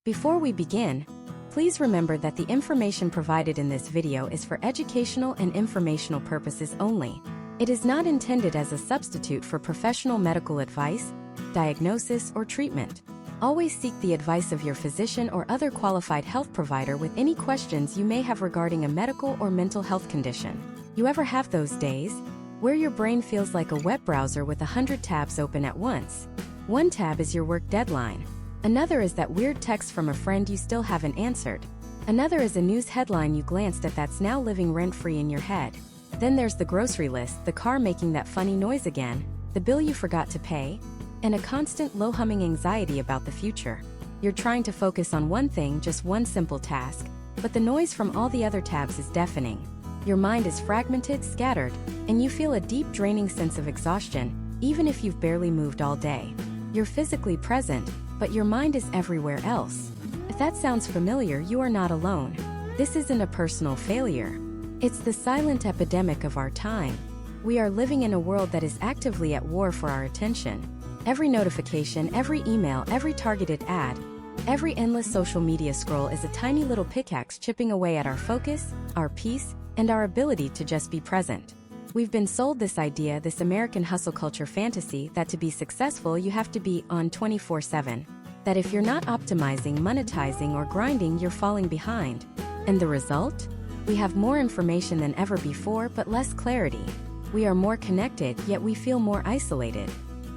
Before we begin, please remember that the information provided in this video is for educational and informational purposes only. It is not intended as a substitute for professional medical advice, diagnosis, or treatment. Always seek the advice of your physician or other qualified health provider with any questions you may have regarding a medical or mental health condition. You ever have those days where your brain feels like a web browser with 100 tabs open at once? One tab is your work deadline. Another is that weird text from a friend you still haven't answered. Another is a news headline you glanced at that's now living rent-free in your head. Then there's the grocery list, the car making that funny noise again, the bill you forgot to pay, and a constant low-humming anxiety about the future. You're trying to focus on one thing, just one simple task, but the noise from all the other tabs is deafening. Your mind is fragmented, scattered, and you feel a deep, draining sense of exhaustion, even if you've barely moved all day. You're physically present, but your mind is everywhere else. If that sounds familiar, you are not alone. This isn't a personal failure. It's the silent epidemic of our time. We are living in a world that is actively at war for our attention. Every notification, every email, every targeted ad, every endless social media scroll is a tiny little pickaxe chipping away at our focus, our peace, and our ability to just be present. We've been sold this idea, this American hustle culture fantasy, that to be successful you have to be on 24/7. That if you're not optimizing, monetizing, or grinding, you're falling behind. And the result? We have more information than ever before, but less clarity. We are more connected, yet we feel more isolated.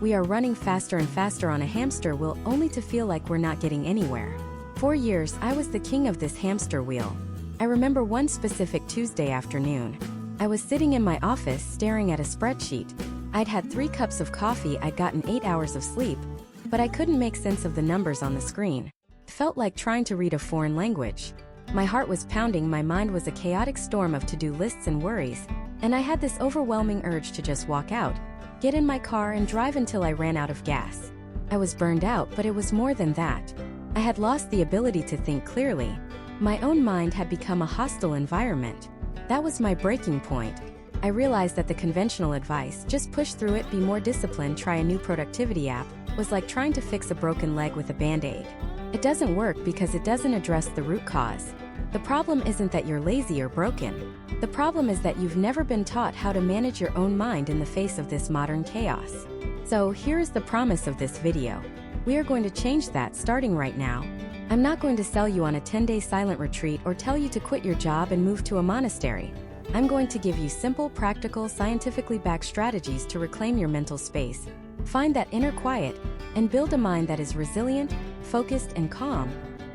We are running faster and faster on a hamster wheel, only to feel like we're not getting anywhere. For years, I was the king of this hamster wheel. I remember one specific Tuesday afternoon. I was sitting in my office staring at a spreadsheet. I'd had 3 cups of coffee, I'd gotten 8 hours of sleep, but I couldn't make sense of the numbers on the screen. It felt like trying to read a foreign language. My heart was pounding, my mind was a chaotic storm of to-do lists and worries, and I had this overwhelming urge to just walk out, get in my car and drive until I ran out of gas. I was burned out, but it was more than that. I had lost the ability to think clearly. My own mind had become a hostile environment. That was my breaking point. I realized that the conventional advice, just push through it, be more disciplined, try a new productivity app, was like trying to fix a broken leg with a band-aid. It doesn't work because it doesn't address the root cause. The problem isn't that you're lazy or broken. The problem is that you've never been taught how to manage your own mind in the face of this modern chaos. So here is the promise of this video. We are going to change that starting right now. I'm not going to sell you on a 10-day silent retreat or tell you to quit your job and move to a monastery. I'm going to give you simple, practical, scientifically backed strategies to reclaim your mental space, find that inner quiet, and build a mind that is resilient, focused, and calm,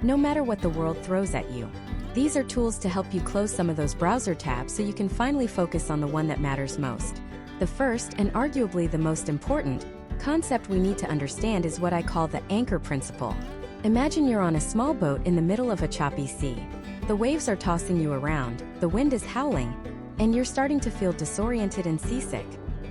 no matter what the world throws at you. These are tools to help you close some of those browser tabs so you can finally focus on the one that matters most. The first, and arguably the most important, concept we need to understand is what I call the anchor principle. Imagine you're on a small boat in the middle of a choppy sea. The waves are tossing you around, the wind is howling, and you're starting to feel disoriented and seasick.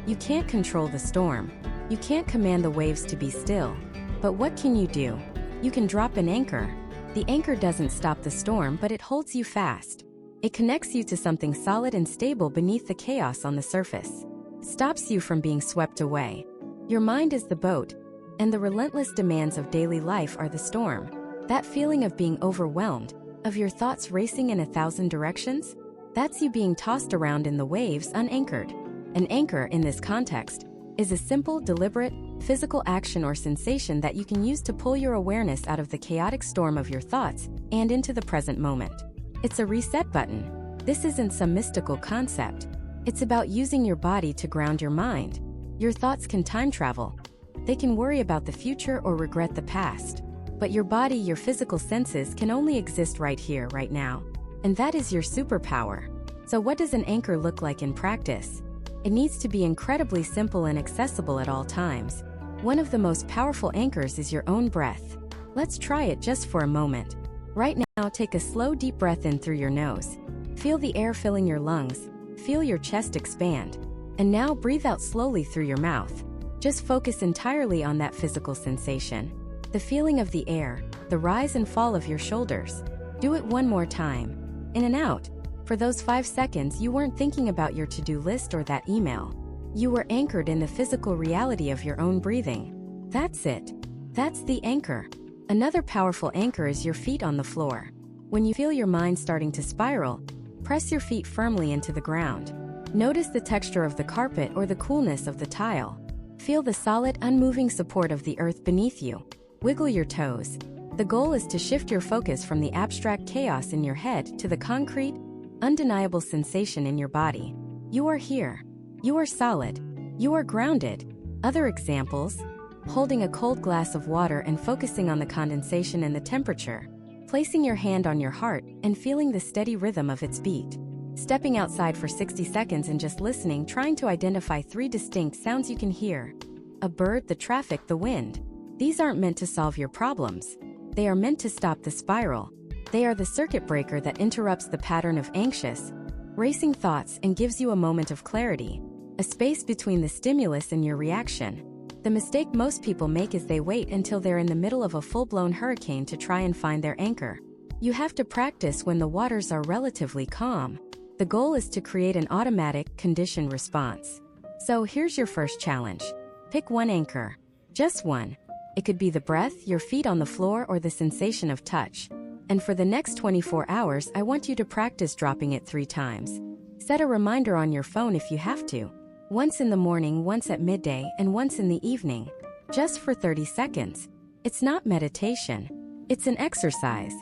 You can't control the storm. You can't command the waves to be still. But what can you do? You can drop an anchor. The anchor doesn't stop the storm, but it holds you fast. It connects you to something solid and stable beneath the chaos on the surface. Stops you from being swept away. Your mind is the boat, and the relentless demands of daily life are the storm. That feeling of being overwhelmed, of your thoughts racing in 1,000 directions, that's you being tossed around in the waves unanchored. An anchor, in this context, is a simple, deliberate, physical action or sensation that you can use to pull your awareness out of the chaotic storm of your thoughts and into the present moment. It's a reset button. This isn't some mystical concept. It's about using your body to ground your mind. Your thoughts can time travel. They can worry about the future or regret the past. But your body, your physical senses, can only exist right here, right now. And that is your superpower. So what does an anchor look like in practice? It needs to be incredibly simple and accessible at all times. One of the most powerful anchors is your own breath. Let's try it just for a moment. Right now, take a slow, deep breath in through your nose. Feel the air filling your lungs. Feel your chest expand. And now breathe out slowly through your mouth. Just focus entirely on that physical sensation. The feeling of the air, the rise and fall of your shoulders. Do it one more time. In and out. For those 5 seconds, you weren't thinking about your to-do list or that email. You were anchored in the physical reality of your own breathing. That's it. That's the anchor. Another powerful anchor is your feet on the floor. When you feel your mind starting to spiral, press your feet firmly into the ground. Notice the texture of the carpet or the coolness of the tile. Feel the solid, unmoving support of the earth beneath you. Wiggle your toes. The goal is to shift your focus from the abstract chaos in your head to the concrete, undeniable sensation in your body. You are here. You are solid. You are grounded. Other examples: holding a cold glass of water and focusing on the condensation and the temperature. Placing your hand on your heart and feeling the steady rhythm of its beat. Stepping outside for 60 seconds and just listening, trying to identify 3 distinct sounds you can hear. A bird, the traffic, the wind. These aren't meant to solve your problems. They are meant to stop the spiral. They are the circuit breaker that interrupts the pattern of anxious, racing thoughts and gives you a moment of clarity, a space between the stimulus and your reaction. The mistake most people make is they wait until they're in the middle of a full-blown hurricane to try and find their anchor. You have to practice when the waters are relatively calm. The goal is to create an automatic, conditioned response. So here's your first challenge. Pick one anchor. Just one. It could be the breath, your feet on the floor, or the sensation of touch. And for the next 24 hours, I want you to practice dropping it 3 times. Set a reminder on your phone if you have to. Once in the morning, once at midday, and once in the evening. Just for 30 seconds. It's not meditation. It's an exercise.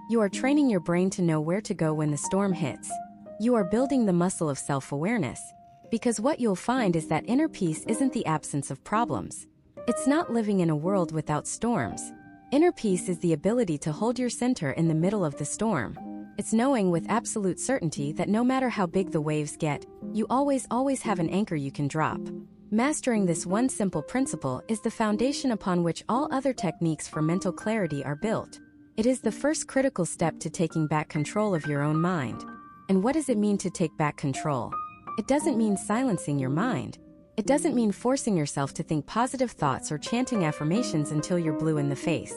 You are training your brain to know where to go when the storm hits. You are building the muscle of self-awareness. Because what you'll find is that inner peace isn't the absence of problems. It's not living in a world without storms. Inner peace is the ability to hold your center in the middle of the storm. It's knowing with absolute certainty that no matter how big the waves get, you always have an anchor you can drop. Mastering this one simple principle is the foundation upon which all other techniques for mental clarity are built. It is the first critical step to taking back control of your own mind. And what does it mean to take back control? It doesn't mean silencing your mind. It doesn't mean forcing yourself to think positive thoughts or chanting affirmations until you're blue in the face.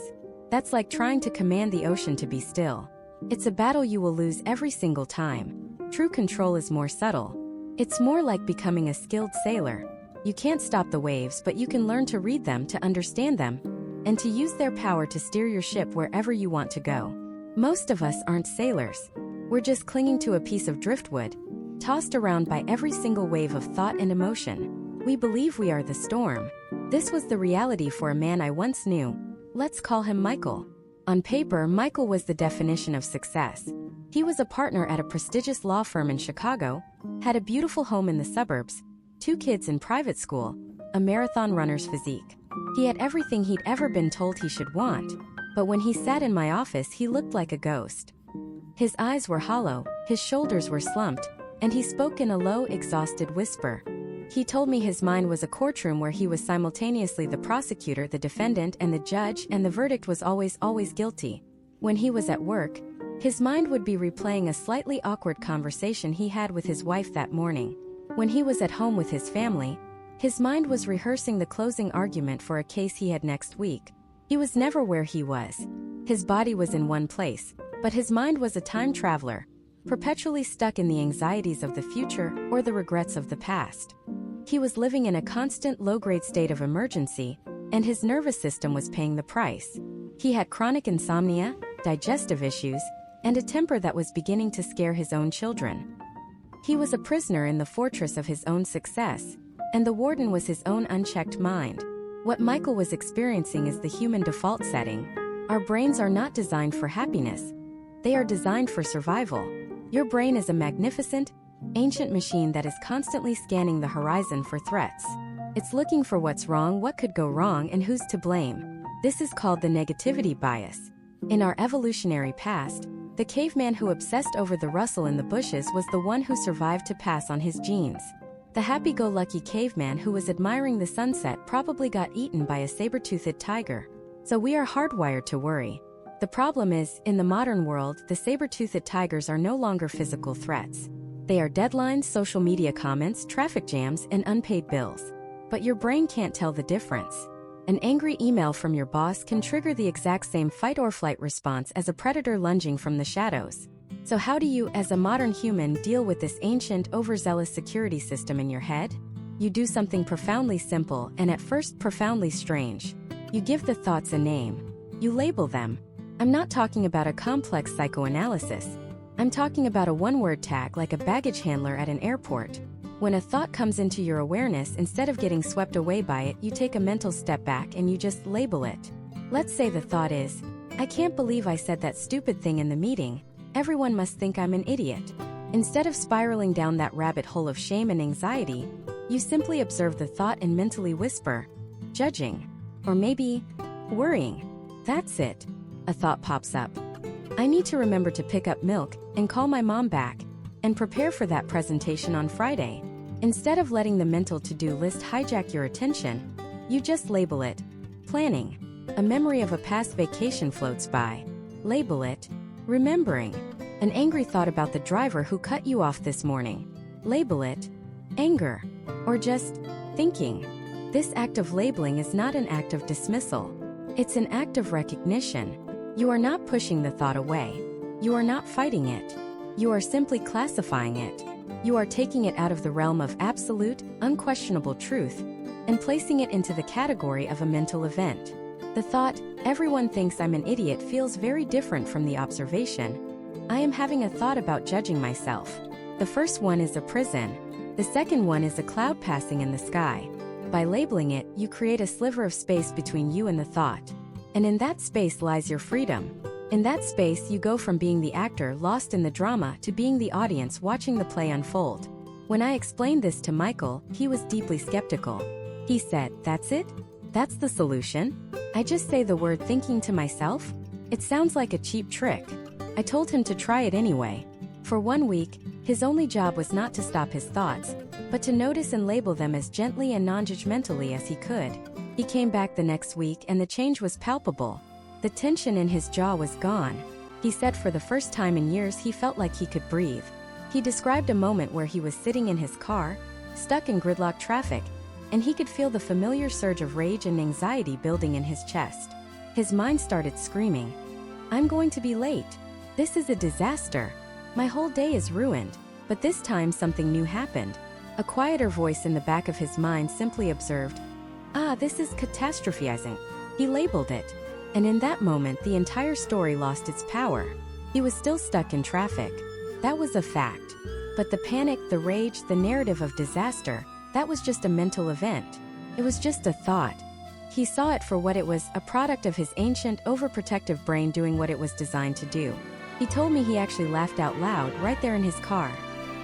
That's like trying to command the ocean to be still. It's a battle you will lose every single time. True control is more subtle. It's more like becoming a skilled sailor. You can't stop the waves, but you can learn to read them, to understand them, and to use their power to steer your ship wherever you want to go. Most of us aren't sailors. We're just clinging to a piece of driftwood, tossed around by every single wave of thought and emotion. We believe we are the storm. This was the reality for a man I once knew. Let's call him Michael. On paper, Michael was the definition of success. He was a partner at a prestigious law firm in Chicago, had a beautiful home in the suburbs, 2 kids in private school, a marathon runner's physique. He had everything he'd ever been told he should want, but when he sat in my office, he looked like a ghost. His eyes were hollow, his shoulders were slumped, and he spoke in a low, exhausted whisper. He told me his mind was a courtroom where he was simultaneously the prosecutor, the defendant, and the judge, and the verdict was always guilty. When he was at work, his mind would be replaying a slightly awkward conversation he had with his wife that morning. When he was at home with his family, his mind was rehearsing the closing argument for a case he had next week. He was never where he was. His body was in one place, but his mind was a time traveler, perpetually stuck in the anxieties of the future or the regrets of the past. He was living in a constant low-grade state of emergency, and his nervous system was paying the price. He had chronic insomnia, digestive issues, and a temper that was beginning to scare his own children. He was a prisoner in the fortress of his own success, and the warden was his own unchecked mind. What Michael was experiencing is the human default setting. Our brains are not designed for happiness. They are designed for survival. Your brain is a magnificent, ancient machine that is constantly scanning the horizon for threats. It's looking for what's wrong, what could go wrong, and who's to blame. This is called the negativity bias. In our evolutionary past, the caveman who obsessed over the rustle in the bushes was the one who survived to pass on his genes. The happy-go-lucky caveman who was admiring the sunset probably got eaten by a saber-toothed tiger. So we are hardwired to worry. The problem is, in the modern world, the saber-toothed tigers are no longer physical threats. They are deadlines, social media comments, traffic jams, and unpaid bills. But your brain can't tell the difference. An angry email from your boss can trigger the exact same fight-or-flight response as a predator lunging from the shadows. So how do you, as a modern human, deal with this ancient, overzealous security system in your head? You do something profoundly simple and at first profoundly strange. You give the thoughts a name. You label them. I'm not talking about a complex psychoanalysis. I'm talking about a one-word tag like a baggage handler at an airport. When a thought comes into your awareness, instead of getting swept away by it, you take a mental step back and you just label it. Let's say the thought is, I can't believe I said that stupid thing in the meeting. Everyone must think I'm an idiot. Instead of spiraling down that rabbit hole of shame and anxiety, you simply observe the thought and mentally whisper, judging, or maybe worrying. That's it. A thought pops up. I need to remember to pick up milk and call my mom back and prepare for that presentation on Friday. Instead of letting the mental to-do list hijack your attention, you just label it. Planning. A memory of a past vacation floats by. Label it. Remembering. An angry thought about the driver who cut you off this morning. Label it. Anger. Or just thinking. This act of labeling is not an act of dismissal. It's an act of recognition. You are not pushing the thought away. You are not fighting it. You are simply classifying it. You are taking it out of the realm of absolute, unquestionable truth and placing it into the category of a mental event. The thought, everyone thinks I'm an idiot, feels very different from the observation, I am having a thought about judging myself. The first one is a prison. The second one is a cloud passing in the sky. By labeling it, you create a sliver of space between you and the thought. And in that space lies your freedom. In that space, you go from being the actor lost in the drama to being the audience watching the play unfold. When I explained this to Michael, he was deeply skeptical. He said, "That's it? That's the solution? I just say the word thinking to myself? It sounds like a cheap trick." I told him to try it anyway. For 1 week, his only job was not to stop his thoughts, but to notice and label them as gently and non-judgmentally as he could. He came back the next week and the change was palpable. The tension in his jaw was gone. He said for the first time in years he felt like he could breathe. He described a moment where he was sitting in his car, stuck in gridlock traffic, and he could feel the familiar surge of rage and anxiety building in his chest. His mind started screaming, "I'm going to be late. This is a disaster. My whole day is ruined." But this time something new happened. A quieter voice in the back of his mind simply observed, "This is catastrophizing." He labeled it. And in that moment the entire story lost its power. He was still stuck in traffic. That was a fact. But the panic, the rage, the narrative of disaster, that was just a mental event. It was just a thought. He saw it for what it was, a product of his ancient, overprotective brain doing what it was designed to do. He told me he actually laughed out loud right there in his car.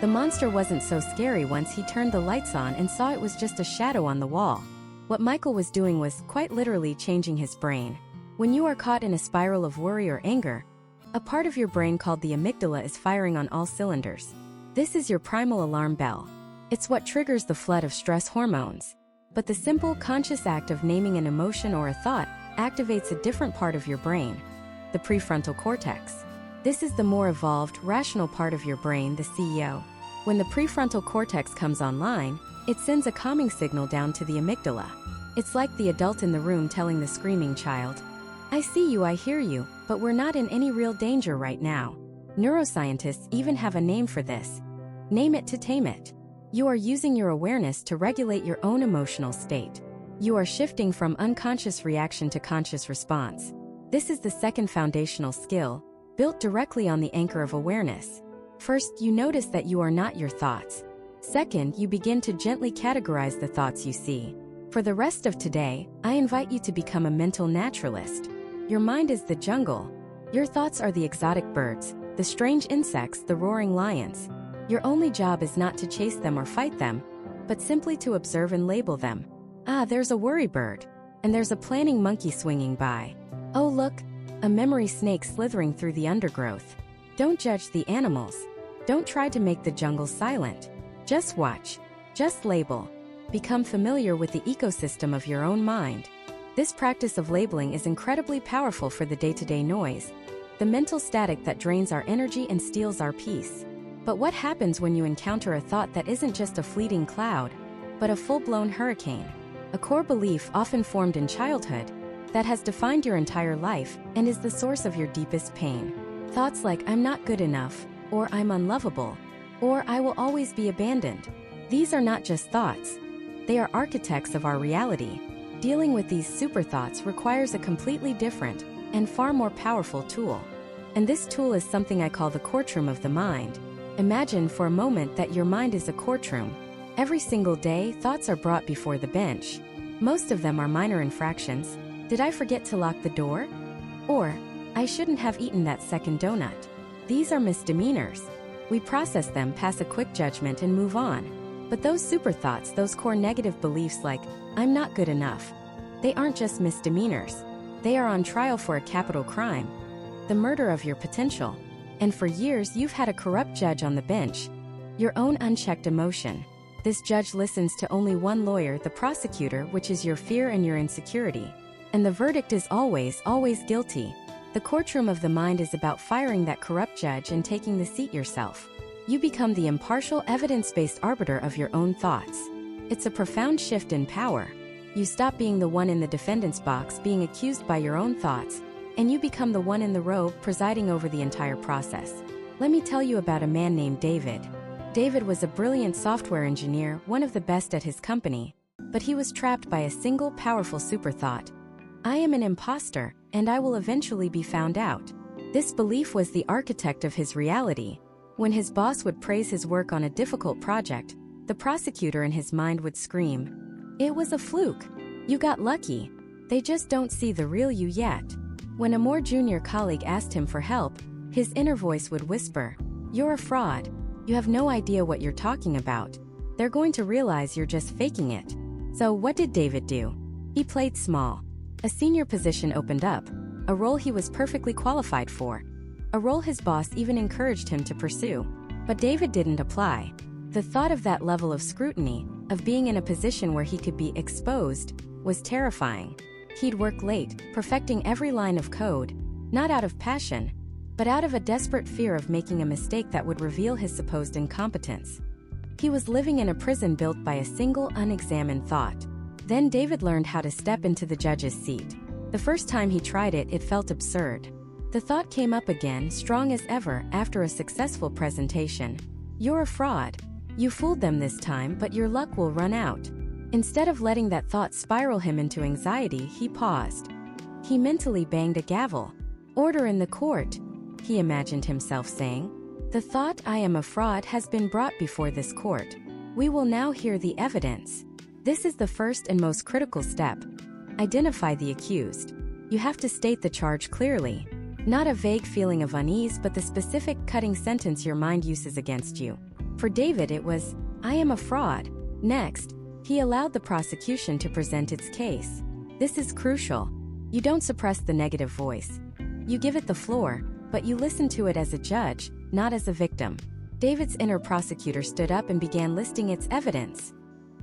The monster wasn't so scary once he turned the lights on and saw it was just a shadow on the wall. What Michael was doing was quite literally changing his brain. When you are caught in a spiral of worry or anger, a part of your brain called the amygdala is firing on all cylinders. This is your primal alarm bell. It's what triggers the flood of stress hormones. But the simple, conscious act of naming an emotion or a thought activates a different part of your brain, the prefrontal cortex. This is the more evolved, rational part of your brain, the CEO. When the prefrontal cortex comes online, it sends a calming signal down to the amygdala. It's like the adult in the room telling the screaming child, "I see you, I hear you, but we're not in any real danger right now." Neuroscientists even have a name for this. Name it to tame it. You are using your awareness to regulate your own emotional state. You are shifting from unconscious reaction to conscious response. This is the second foundational skill, built directly on the anchor of awareness. First, you notice that you are not your thoughts. Second, you begin to gently categorize the thoughts you see. For the rest of today, I invite you to become a mental naturalist. Your mind is the jungle. Your thoughts are the exotic birds, the strange insects, the roaring lions. Your only job is not to chase them or fight them, but simply to observe and label them. There's a worry bird. And there's a planning monkey swinging by. Oh look, a memory snake slithering through the undergrowth. Don't judge the animals. Don't try to make the jungle silent. Just watch. Just label. Become familiar with the ecosystem of your own mind. This practice of labeling is incredibly powerful for the day-to-day noise, the mental static that drains our energy and steals our peace. But what happens when you encounter a thought that isn't just a fleeting cloud, but a full-blown hurricane? A core belief often formed in childhood that has defined your entire life and is the source of your deepest pain. Thoughts like "I'm not good enough," or "I'm unlovable," or "I will always be abandoned." These are not just thoughts. They are architects of our reality. Dealing with these super thoughts requires a completely different and far more powerful tool. And this tool is something I call the courtroom of the mind. Imagine for a moment that your mind is a courtroom. Every single day, thoughts are brought before the bench. Most of them are minor infractions. Did I forget to lock the door? Or, I shouldn't have eaten that second donut. These are misdemeanors. We process them, pass a quick judgment, and move on. But those super thoughts, those core negative beliefs like, I'm not good enough, they aren't just misdemeanors. They are on trial for a capital crime, the murder of your potential. And for years you've had a corrupt judge on the bench, your own unchecked emotion. This judge listens to only one lawyer, the prosecutor, which is your fear and your insecurity. And the verdict is always, always guilty. The courtroom of the mind is about firing that corrupt judge and taking the seat yourself. You become the impartial, evidence-based arbiter of your own thoughts. It's a profound shift in power. You stop being the one in the defendant's box being accused by your own thoughts, and you become the one in the robe presiding over the entire process. Let me tell you about a man named David. David was a brilliant software engineer, one of the best at his company, but he was trapped by a single powerful super thought. I am an imposter, and I will eventually be found out. This belief was the architect of his reality. When his boss would praise his work on a difficult project, the prosecutor in his mind would scream, "It was a fluke. You got lucky. They just don't see the real you yet." When a more junior colleague asked him for help, his inner voice would whisper, "You're a fraud. You have no idea what you're talking about. They're going to realize you're just faking it." So what did David do? He played small. A senior position opened up, a role he was perfectly qualified for, a role his boss even encouraged him to pursue. But David didn't apply. The thought of that level of scrutiny, of being in a position where he could be exposed, was terrifying. He'd work late, perfecting every line of code, not out of passion, but out of a desperate fear of making a mistake that would reveal his supposed incompetence. He was living in a prison built by a single unexamined thought. Then David learned how to step into the judge's seat. The first time he tried it, it felt absurd. The thought came up again, strong as ever, after a successful presentation. "You're a fraud. You fooled them this time, but your luck will run out." Instead of letting that thought spiral him into anxiety, he paused. He mentally banged a gavel. "Order in the court," he imagined himself saying. "The thought, I am a fraud, has been brought before this court. We will now hear the evidence." This is the first and most critical step. Identify the accused. You have to state the charge clearly. Not a vague feeling of unease, but the specific, cutting sentence your mind uses against you. For David it was, "I am a fraud." Next, he allowed the prosecution to present its case. This is crucial. You don't suppress the negative voice. You give it the floor, but you listen to it as a judge, not as a victim. David's inner prosecutor stood up and began listing its evidence.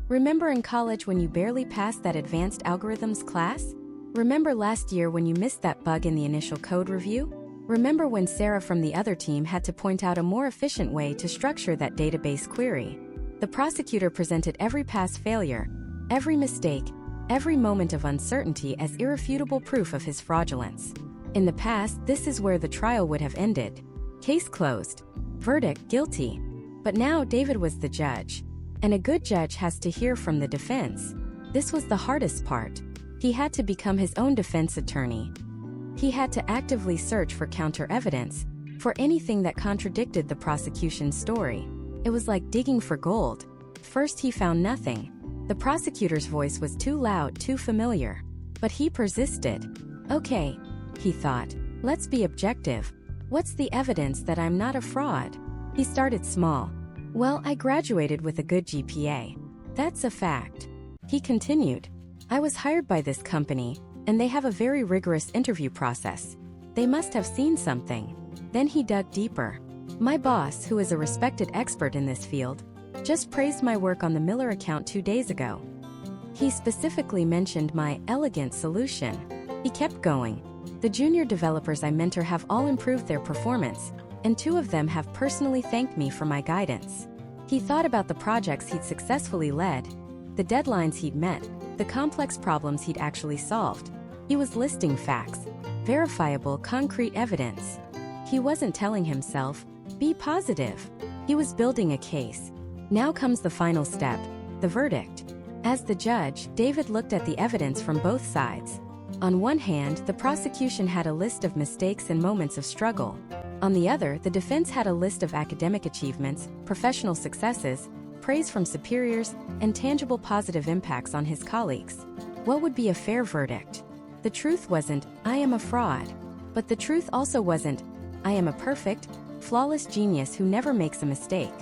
Remember in college when you barely passed that advanced algorithms class? Remember last year when you missed that bug in the initial code review? Remember when Sarah from the other team had to point out a more efficient way to structure that database query? The prosecutor presented every past failure, every mistake, every moment of uncertainty as irrefutable proof of his fraudulence. In the past, this is where the trial would have ended. Case closed. Verdict, guilty. But now David was the judge. And a good judge has to hear from the defense. This was the hardest part. He had to become his own defense attorney. He had to actively search for counter-evidence, for anything that contradicted the prosecution's story. It was like digging for gold. First he found nothing. The prosecutor's voice was too loud, too familiar. But he persisted. "Okay," he thought, "let's be objective. What's the evidence that I'm not a fraud?" He started small. "Well, I graduated with a good GPA. That's a fact." He continued. "I was hired by this company, and they have a very rigorous interview process. They must have seen something." Then he dug deeper. "My boss, who is a respected expert in this field, just praised my work on the Miller account 2 days ago. He specifically mentioned my elegant solution." He kept going. "The junior developers I mentor have all improved their performance, and 2 of them have personally thanked me for my guidance." He thought about the projects he'd successfully led, the deadlines he'd met, the complex problems he'd actually solved. He was listing facts, verifiable, concrete evidence. He wasn't telling himself, "Be positive." He was building a case. Now comes the final step, the verdict. As the judge, David looked at the evidence from both sides. On one hand, the prosecution had a list of mistakes and moments of struggle. On the other, the defense had a list of academic achievements, professional successes, praise from superiors, and tangible positive impacts on his colleagues. What would be a fair verdict? The truth wasn't, "I am a fraud." But the truth also wasn't, "I am a perfect, flawless genius who never makes a mistake."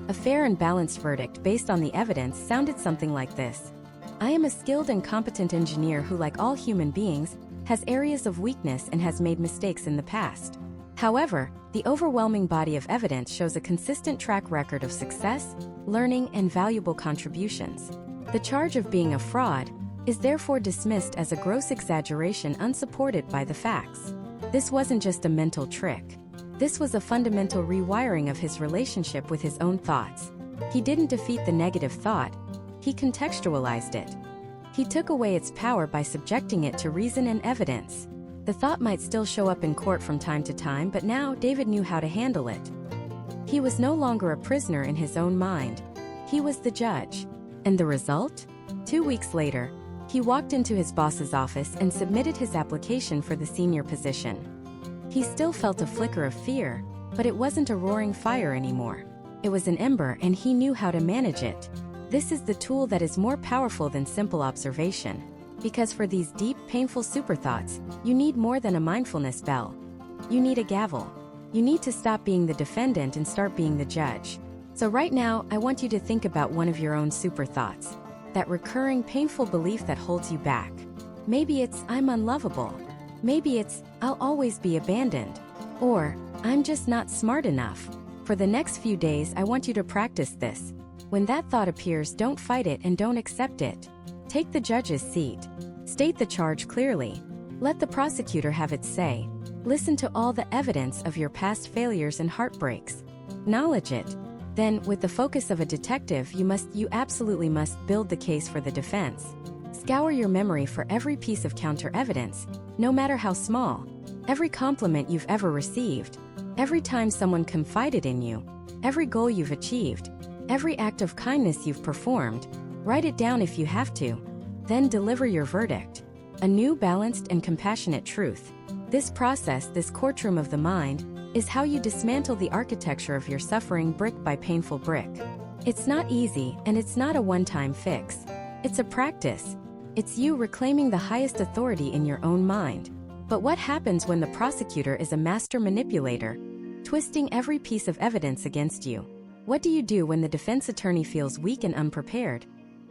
A fair and balanced verdict based on the evidence sounded something like this: "I am a skilled and competent engineer who, like all human beings, has areas of weakness and has made mistakes in the past. However, the overwhelming body of evidence shows a consistent track record of success, learning, and valuable contributions." The charge of being a fraud is therefore dismissed as a gross exaggeration unsupported by the facts. This wasn't just a mental trick. This was a fundamental rewiring of his relationship with his own thoughts. He didn't defeat the negative thought, he contextualized it. He took away its power by subjecting it to reason and evidence. The thought might still show up in court from time to time, but now David knew how to handle it. He was no longer a prisoner in his own mind. He was the judge. And the result? 2 weeks later, he walked into his boss's office and submitted his application for the senior position. He still felt a flicker of fear, but it wasn't a roaring fire anymore. It was an ember, and he knew how to manage it. This is the tool that is more powerful than simple observation. Because for these deep, painful superthoughts, you need more than a mindfulness bell. You need a gavel. You need to stop being the defendant and start being the judge. So right now, I want you to think about one of your own superthoughts. That recurring, painful belief that holds you back. Maybe it's, "I'm unlovable." Maybe it's, "I'll always be abandoned." Or, "I'm just not smart enough." For the next few days, I want you to practice this. When that thought appears, don't fight it and don't accept it. Take the judge's seat. State the charge clearly. Let the prosecutor have its say. Listen to all the evidence of your past failures and heartbreaks. Acknowledge it. Then, with the focus of a detective, you absolutely must build the case for the defense. Scour your memory for every piece of counter-evidence, no matter how small. Every compliment you've ever received. Every time someone confided in you. Every goal you've achieved. Every act of kindness you've performed. Write it down if you have to. Then deliver your verdict. A new, balanced, and compassionate truth. This process, this courtroom of the mind, is how you dismantle the architecture of your suffering brick by painful brick. It's not easy, and it's not a one-time fix. It's a practice. It's you reclaiming the highest authority in your own mind. But what happens when the prosecutor is a master manipulator, twisting every piece of evidence against you? What do you do when the defense attorney feels weak and unprepared,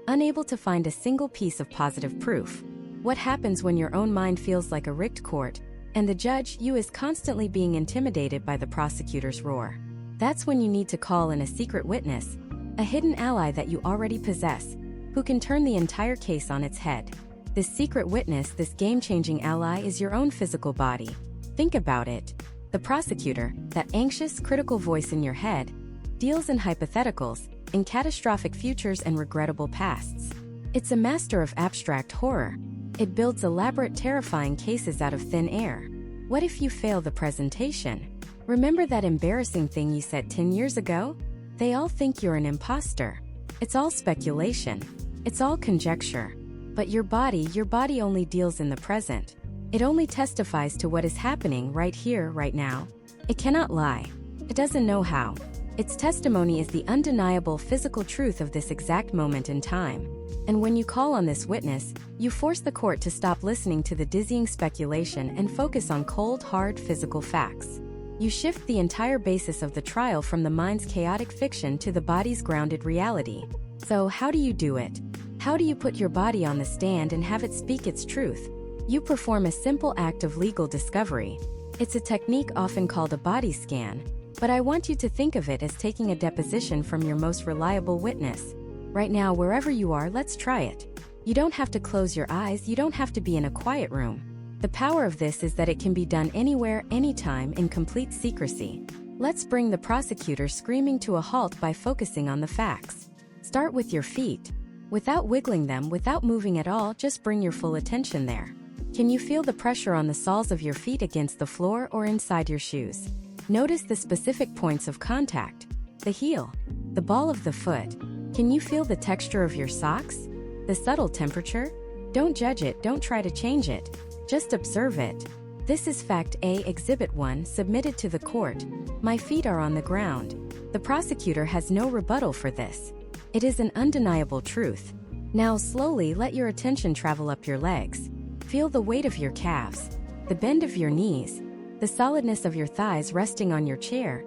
unable to find a single piece of positive proof? What happens when your own mind feels like a rigged court, and the judge, you, is constantly being intimidated by the prosecutor's roar? That's when you need to call in a secret witness, a hidden ally that you already possess, who can turn the entire case on its head. This secret witness, this game-changing ally, is your own physical body. Think about it. The prosecutor, that anxious, critical voice in your head, deals in hypotheticals, in catastrophic futures and regrettable pasts. It's a master of abstract horror. It builds elaborate, terrifying cases out of thin air. What if you fail the presentation? Remember that embarrassing thing you said 10 years ago? They all think you're an imposter. It's all speculation. It's all conjecture. But your body only deals in the present. It only testifies to what is happening right here, right now. It cannot lie. It doesn't know how. Its testimony is the undeniable physical truth of this exact moment in time. And when you call on this witness, you force the court to stop listening to the dizzying speculation and focus on cold, hard, physical facts. You shift the entire basis of the trial from the mind's chaotic fiction to the body's grounded reality. So how do you do it? How do you put your body on the stand and have it speak its truth? You perform a simple act of legal discovery. It's a technique often called a body scan, but I want you to think of it as taking a deposition from your most reliable witness. Right now, wherever you are, let's try it. You don't have to close your eyes, you don't have to be in a quiet room. The power of this is that it can be done anywhere, anytime, in complete secrecy. Let's bring the prosecutor screaming to a halt by focusing on the facts. Start with your feet. Without wiggling them, without moving at all, just bring your full attention there. Can you feel the pressure on the soles of your feet against the floor or inside your shoes? Notice the specific points of contact. The heel. The ball of the foot. Can you feel the texture of your socks? The subtle temperature? Don't judge it, don't try to change it. Just observe it. This is Fact A, Exhibit 1, submitted to the court. My feet are on the ground. The prosecutor has no rebuttal for this. It is an undeniable truth. Now slowly let your attention travel up your legs. Feel the weight of your calves, the bend of your knees, the solidness of your thighs resting on your chair,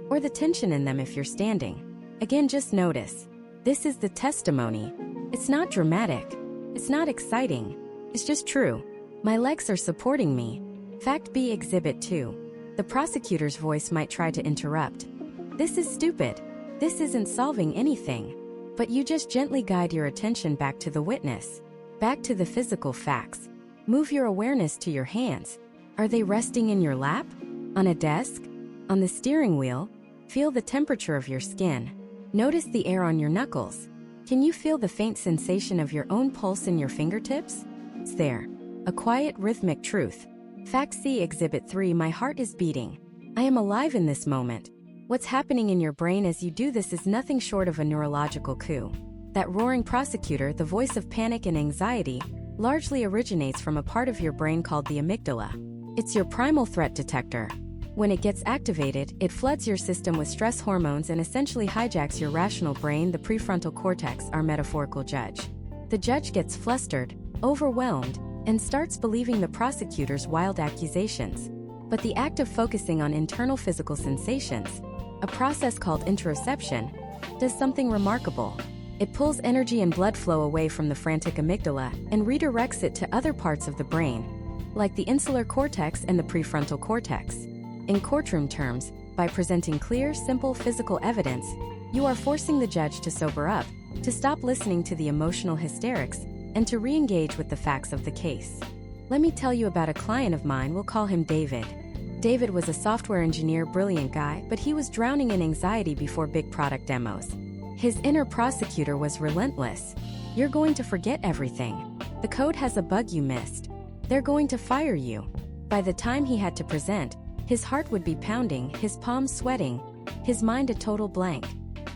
or the tension in them if you're standing. Again, just notice. This is the testimony. It's not dramatic. It's not exciting. It's just true. My legs are supporting me. Fact B, Exhibit 2. The prosecutor's voice might try to interrupt. This is stupid. This isn't solving anything. But you just gently guide your attention back to the witness, back to the physical facts. Move your awareness to your hands. Are they resting in your lap? On a desk? On the steering wheel? Feel the temperature of your skin. Notice the air on your knuckles. Can you feel the faint sensation of your own pulse in your fingertips? It's there. A quiet, rhythmic truth. Fact C, Exhibit 3. My heart is beating. I am alive in this moment. What's happening in your brain as you do this is nothing short of a neurological coup. That roaring prosecutor, the voice of panic and anxiety, largely originates from a part of your brain called the amygdala. It's your primal threat detector. When it gets activated, it floods your system with stress hormones and essentially hijacks your rational brain, the prefrontal cortex, our metaphorical judge. The judge gets flustered, overwhelmed, and starts believing the prosecutor's wild accusations. But the act of focusing on internal physical sensations, a process called interoception, does something remarkable. It pulls energy and blood flow away from the frantic amygdala and redirects it to other parts of the brain, like the insular cortex and the prefrontal cortex. In courtroom terms, by presenting clear, simple physical evidence, you are forcing the judge to sober up, to stop listening to the emotional hysterics, and to re-engage with the facts of the case. Let me tell you about a client of mine. We'll call him David. David was a software engineer, brilliant guy, but he was drowning in anxiety before big product demos. His inner prosecutor was relentless. You're going to forget everything. The code has a bug you missed. They're going to fire you. By the time he had to present, his heart would be pounding, his palms sweating, his mind a total blank.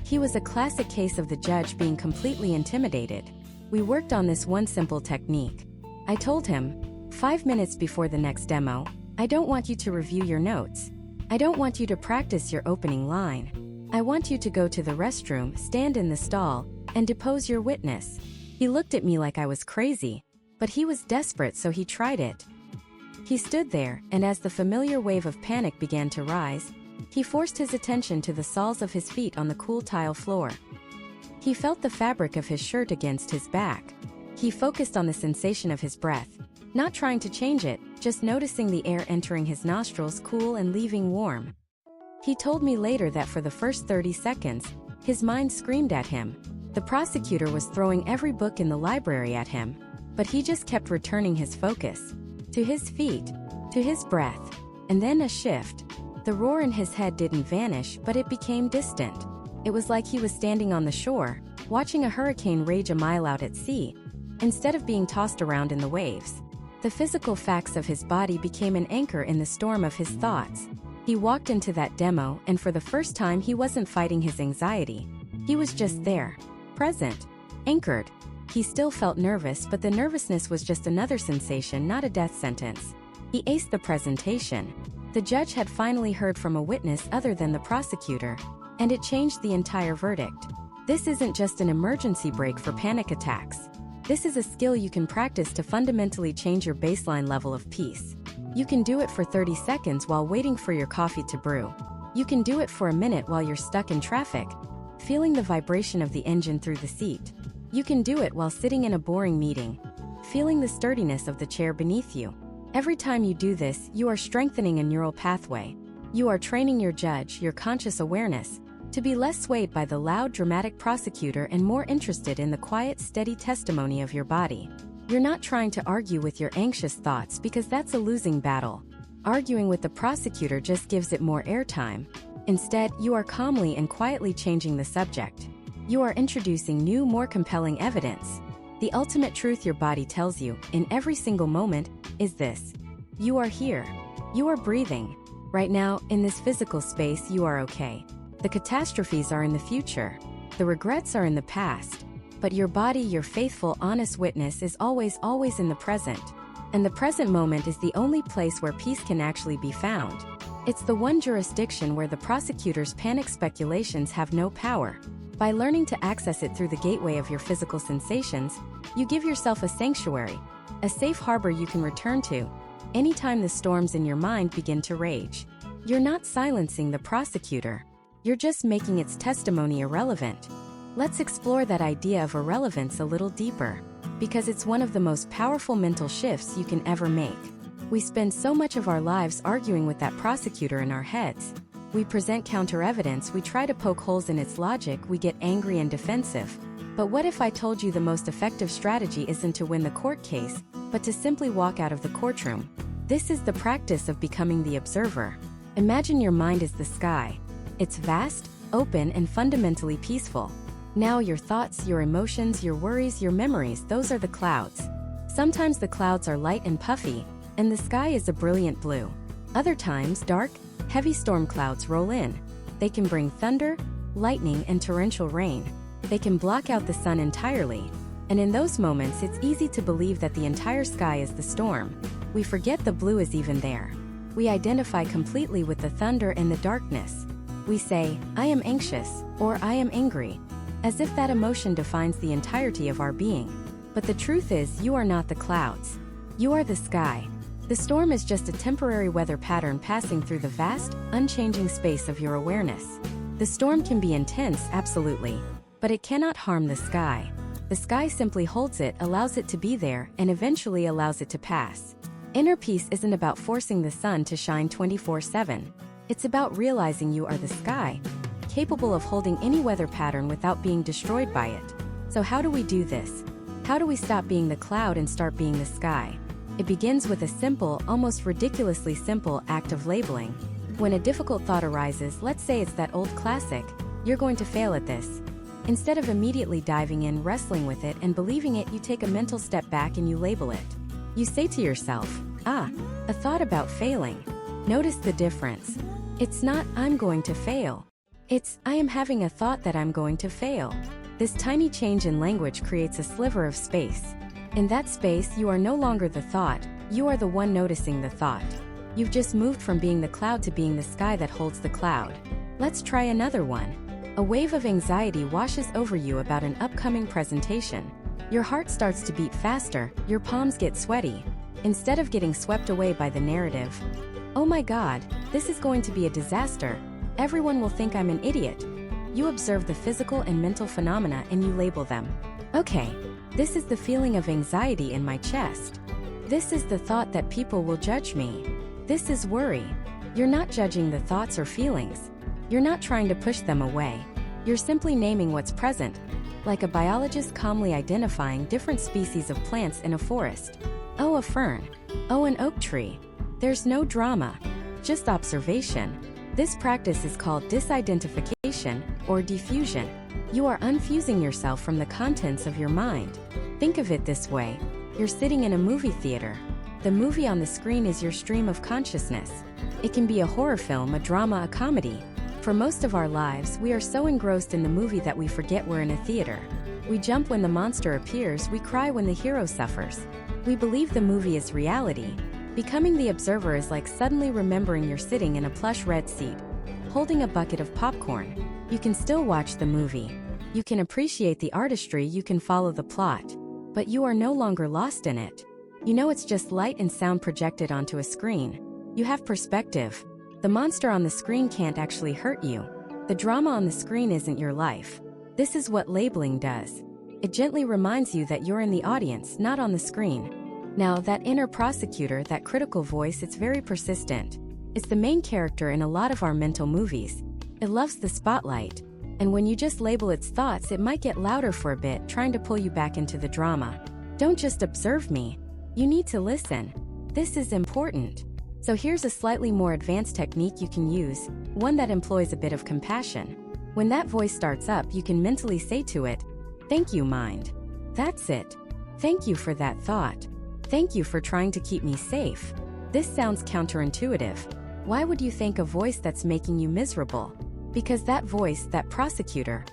He was a classic case of the judge being completely intimidated. We worked on this one simple technique. I told him, 5 minutes before the next demo, I don't want you to review your notes. I don't want you to practice your opening line. I want you to go to the restroom, stand in the stall, and depose your witness. He looked at me like I was crazy, but he was desperate, so he tried it. He stood there, and as the familiar wave of panic began to rise, he forced his attention to the soles of his feet on the cool tile floor. He felt the fabric of his shirt against his back. He focused on the sensation of his breath, not trying to change it, just noticing the air entering his nostrils cool and leaving warm. He told me later that for the first 30 seconds, his mind screamed at him. The prosecutor was throwing every book in the library at him, but he just kept returning his focus to his feet, to his breath, and then a shift. The roar in his head didn't vanish, but it became distant. It was like he was standing on the shore, watching a hurricane rage a mile out at sea, instead of being tossed around in the waves. The physical facts of his body became an anchor in the storm of his thoughts. He walked into that demo, and for the first time he wasn't fighting his anxiety. He was just there, present, anchored. He still felt nervous, but the nervousness was just another sensation, not a death sentence. He aced the presentation. The judge had finally heard from a witness other than the prosecutor, and it changed the entire verdict. This isn't just an emergency brake for panic attacks. This is a skill you can practice to fundamentally change your baseline level of peace. You can do it for 30 seconds while waiting for your coffee to brew. You can do it for a minute while you're stuck in traffic, feeling the vibration of the engine through the seat. You can do it while sitting in a boring meeting, feeling the sturdiness of the chair beneath you. Every time you do this, you are strengthening a neural pathway. You are training your judge, your conscious awareness, to be less swayed by the loud, dramatic prosecutor and more interested in the quiet, steady testimony of your body. You're not trying to argue with your anxious thoughts because that's a losing battle. Arguing with the prosecutor just gives it more airtime. Instead, you are calmly and quietly changing the subject. You are introducing new, more compelling evidence. The ultimate truth your body tells you, in every single moment, is this: you are here. You are breathing. Right now, in this physical space, you are okay. The catastrophes are in the future. The regrets are in the past. But your body, your faithful, honest witness, is always in the present. And the present moment is the only place where peace can actually be found. It's the one jurisdiction where the prosecutor's panic speculations have no power. By learning to access it through the gateway of your physical sensations, you give yourself a sanctuary, a safe harbor you can return to anytime the storms in your mind begin to rage. You're not silencing the prosecutor. You're just making its testimony irrelevant. Let's explore that idea of irrelevance a little deeper, because it's one of the most powerful mental shifts you can ever make. We spend so much of our lives arguing with that prosecutor in our heads. We present counter-evidence, we try to poke holes in its logic, we get angry and defensive. But what if I told you the most effective strategy isn't to win the court case, but to simply walk out of the courtroom? This is the practice of becoming the observer. Imagine your mind is the sky. It's vast, open, and fundamentally peaceful. Now your thoughts, your emotions, your worries, your memories, those are the clouds. Sometimes the clouds are light and puffy, and the sky is a brilliant blue. Other times, dark, heavy storm clouds roll in. They can bring thunder, lightning, and torrential rain. They can block out the sun entirely. And in those moments, it's easy to believe that the entire sky is the storm. We forget the blue is even there. We identify completely with the thunder and the darkness. We say, I am anxious, or I am angry, as if that emotion defines the entirety of our being. But the truth is, you are not the clouds. You are the sky. The storm is just a temporary weather pattern passing through the vast, unchanging space of your awareness. The storm can be intense, absolutely, but it cannot harm the sky. The sky simply holds it, allows it to be there, and eventually allows it to pass. Inner peace isn't about forcing the sun to shine 24/7. It's about realizing you are the sky, capable of holding any weather pattern without being destroyed by it. So how do we do this? How do we stop being the cloud and start being the sky? It begins with a simple, almost ridiculously simple act of labeling. When a difficult thought arises, let's say it's that old classic, you're going to fail at this. Instead of immediately diving in, wrestling with it, and believing it, you take a mental step back and you label it. You say to yourself, a thought about failing. Notice the difference. It's not, I'm going to fail. It's, I am having a thought that I'm going to fail. This tiny change in language creates a sliver of space. In that space, you are no longer the thought, you are the one noticing the thought. You've just moved from being the cloud to being the sky that holds the cloud. Let's try another one. A wave of anxiety washes over you about an upcoming presentation. Your heart starts to beat faster, your palms get sweaty. Instead of getting swept away by the narrative, oh my God, this is going to be a disaster. Everyone will think I'm an idiot. You observe the physical and mental phenomena and you label them. Okay, this is the feeling of anxiety in my chest. This is the thought that people will judge me. This is worry. You're not judging the thoughts or feelings. You're not trying to push them away. You're simply naming what's present, like a biologist calmly identifying different species of plants in a forest. Oh, a fern. Oh, an oak tree. There's no drama, just observation. This practice is called disidentification or diffusion. You are unfusing yourself from the contents of your mind. Think of it this way. You're sitting in a movie theater. The movie on the screen is your stream of consciousness. It can be a horror film, a drama, a comedy. For most of our lives, we are so engrossed in the movie that we forget we're in a theater. We jump when the monster appears, we cry when the hero suffers. We believe the movie is reality. Becoming the observer is like suddenly remembering you're sitting in a plush red seat, holding a bucket of popcorn. You can still watch the movie. You can appreciate the artistry, you can follow the plot. But you are no longer lost in it. You know it's just light and sound projected onto a screen. You have perspective. The monster on the screen can't actually hurt you. The drama on the screen isn't your life. This is what labeling does. It gently reminds you that you're in the audience, not on the screen. Now, that inner prosecutor, that critical voice, it's very persistent. It's the main character in a lot of our mental movies. It loves the spotlight. And when you just label its thoughts, it might get louder for a bit, trying to pull you back into the drama. Don't just observe me. You need to listen. This is important. So here's a slightly more advanced technique you can use, one that employs a bit of compassion. When that voice starts up, you can mentally say to it, "Thank you, mind. That's it. Thank you for that thought. Thank you for trying to keep me safe." This sounds counterintuitive. Why would you thank a voice that's making you miserable? Because that voice, that prosecutor,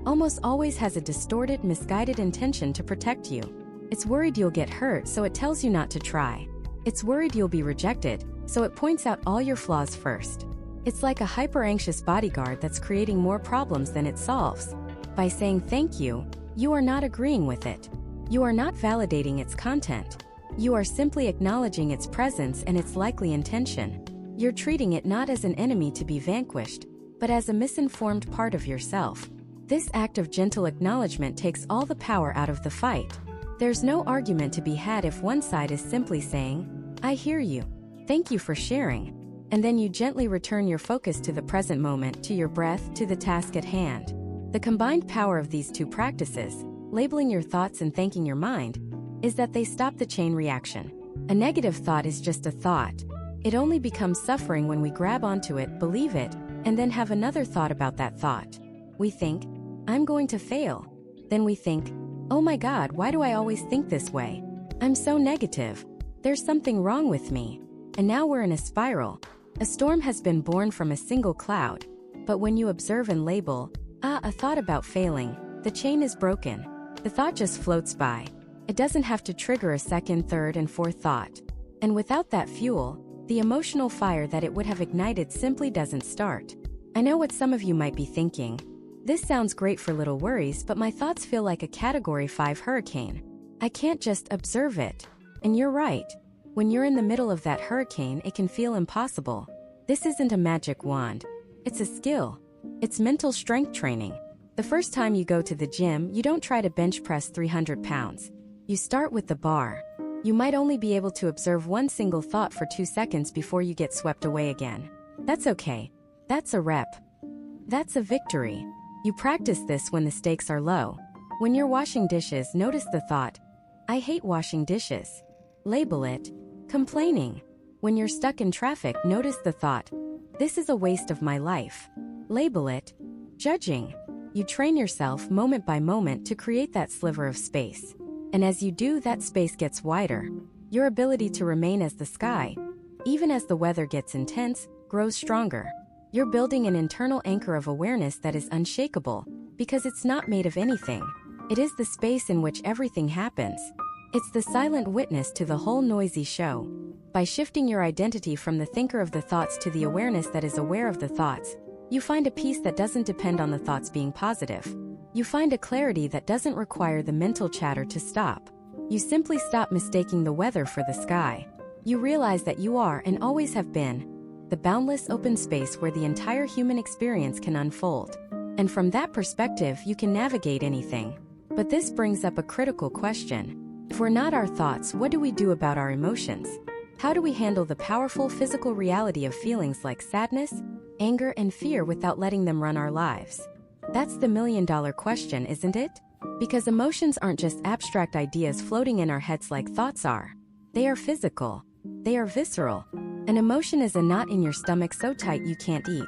almost always has a distorted, misguided intention to protect you. It's worried you'll get hurt, so it tells you not to try. It's worried you'll be rejected, so it points out all your flaws first. It's like a hyper-anxious bodyguard that's creating more problems than it solves. By saying thank you, you are not agreeing with it. You are not validating its content. You are simply acknowledging its presence and its likely intention. You're treating it not as an enemy to be vanquished, but as a misinformed part of yourself. This act of gentle acknowledgement takes all the power out of the fight. There's no argument to be had if one side is simply saying, "I hear you. Thank you for sharing." And then you gently return your focus to the present moment, to your breath, to the task at hand. The combined power of these two practices, labeling your thoughts and thanking your mind, is that they stop the chain reaction. A negative thought is just a thought. It only becomes suffering when we grab onto it, believe it, and then have another thought about that thought. We think, "I'm going to fail." Then we think, "Oh my God, why do I always think this way? I'm so negative. There's something wrong with me." And now we're in a spiral. A storm has been born from a single cloud. But when you observe and label, a thought about failing, the chain is broken. The thought just floats by. It doesn't have to trigger a second, third, and fourth thought. And without that fuel, the emotional fire that it would have ignited simply doesn't start. I know what some of you might be thinking. This sounds great for little worries, but my thoughts feel like a Category 5 hurricane. I can't just observe it. And you're right. When you're in the middle of that hurricane, it can feel impossible. This isn't a magic wand. It's a skill. It's mental strength training. The first time you go to the gym, you don't try to bench press 300 pounds. You start with the bar. You might only be able to observe one single thought for 2 seconds before you get swept away again. That's okay. That's a rep. That's a victory. You practice this when the stakes are low. When you're washing dishes, notice the thought, "I hate washing dishes." Label it, "complaining." When you're stuck in traffic, notice the thought, "This is a waste of my life." Label it, "judging." You train yourself moment by moment to create that sliver of space. And as you do, that space gets wider. Your ability to remain as the sky, even as the weather gets intense, grows stronger. You're building an internal anchor of awareness that is unshakable, because it's not made of anything. It is the space in which everything happens. It's the silent witness to the whole noisy show. By shifting your identity from the thinker of the thoughts to the awareness that is aware of the thoughts, you find a peace that doesn't depend on the thoughts being positive. You find a clarity that doesn't require the mental chatter to stop. You simply stop mistaking the weather for the sky. You realize that you are, and always have been, the boundless open space where the entire human experience can unfold. And from that perspective, you can navigate anything. But this brings up a critical question. If we're not our thoughts, what do we do about our emotions? How do we handle the powerful physical reality of feelings like sadness, anger, and fear without letting them run our lives? That's the million-dollar question, isn't it? Because emotions aren't just abstract ideas floating in our heads like thoughts are. They are physical. They are visceral. An emotion is a knot in your stomach so tight you can't eat.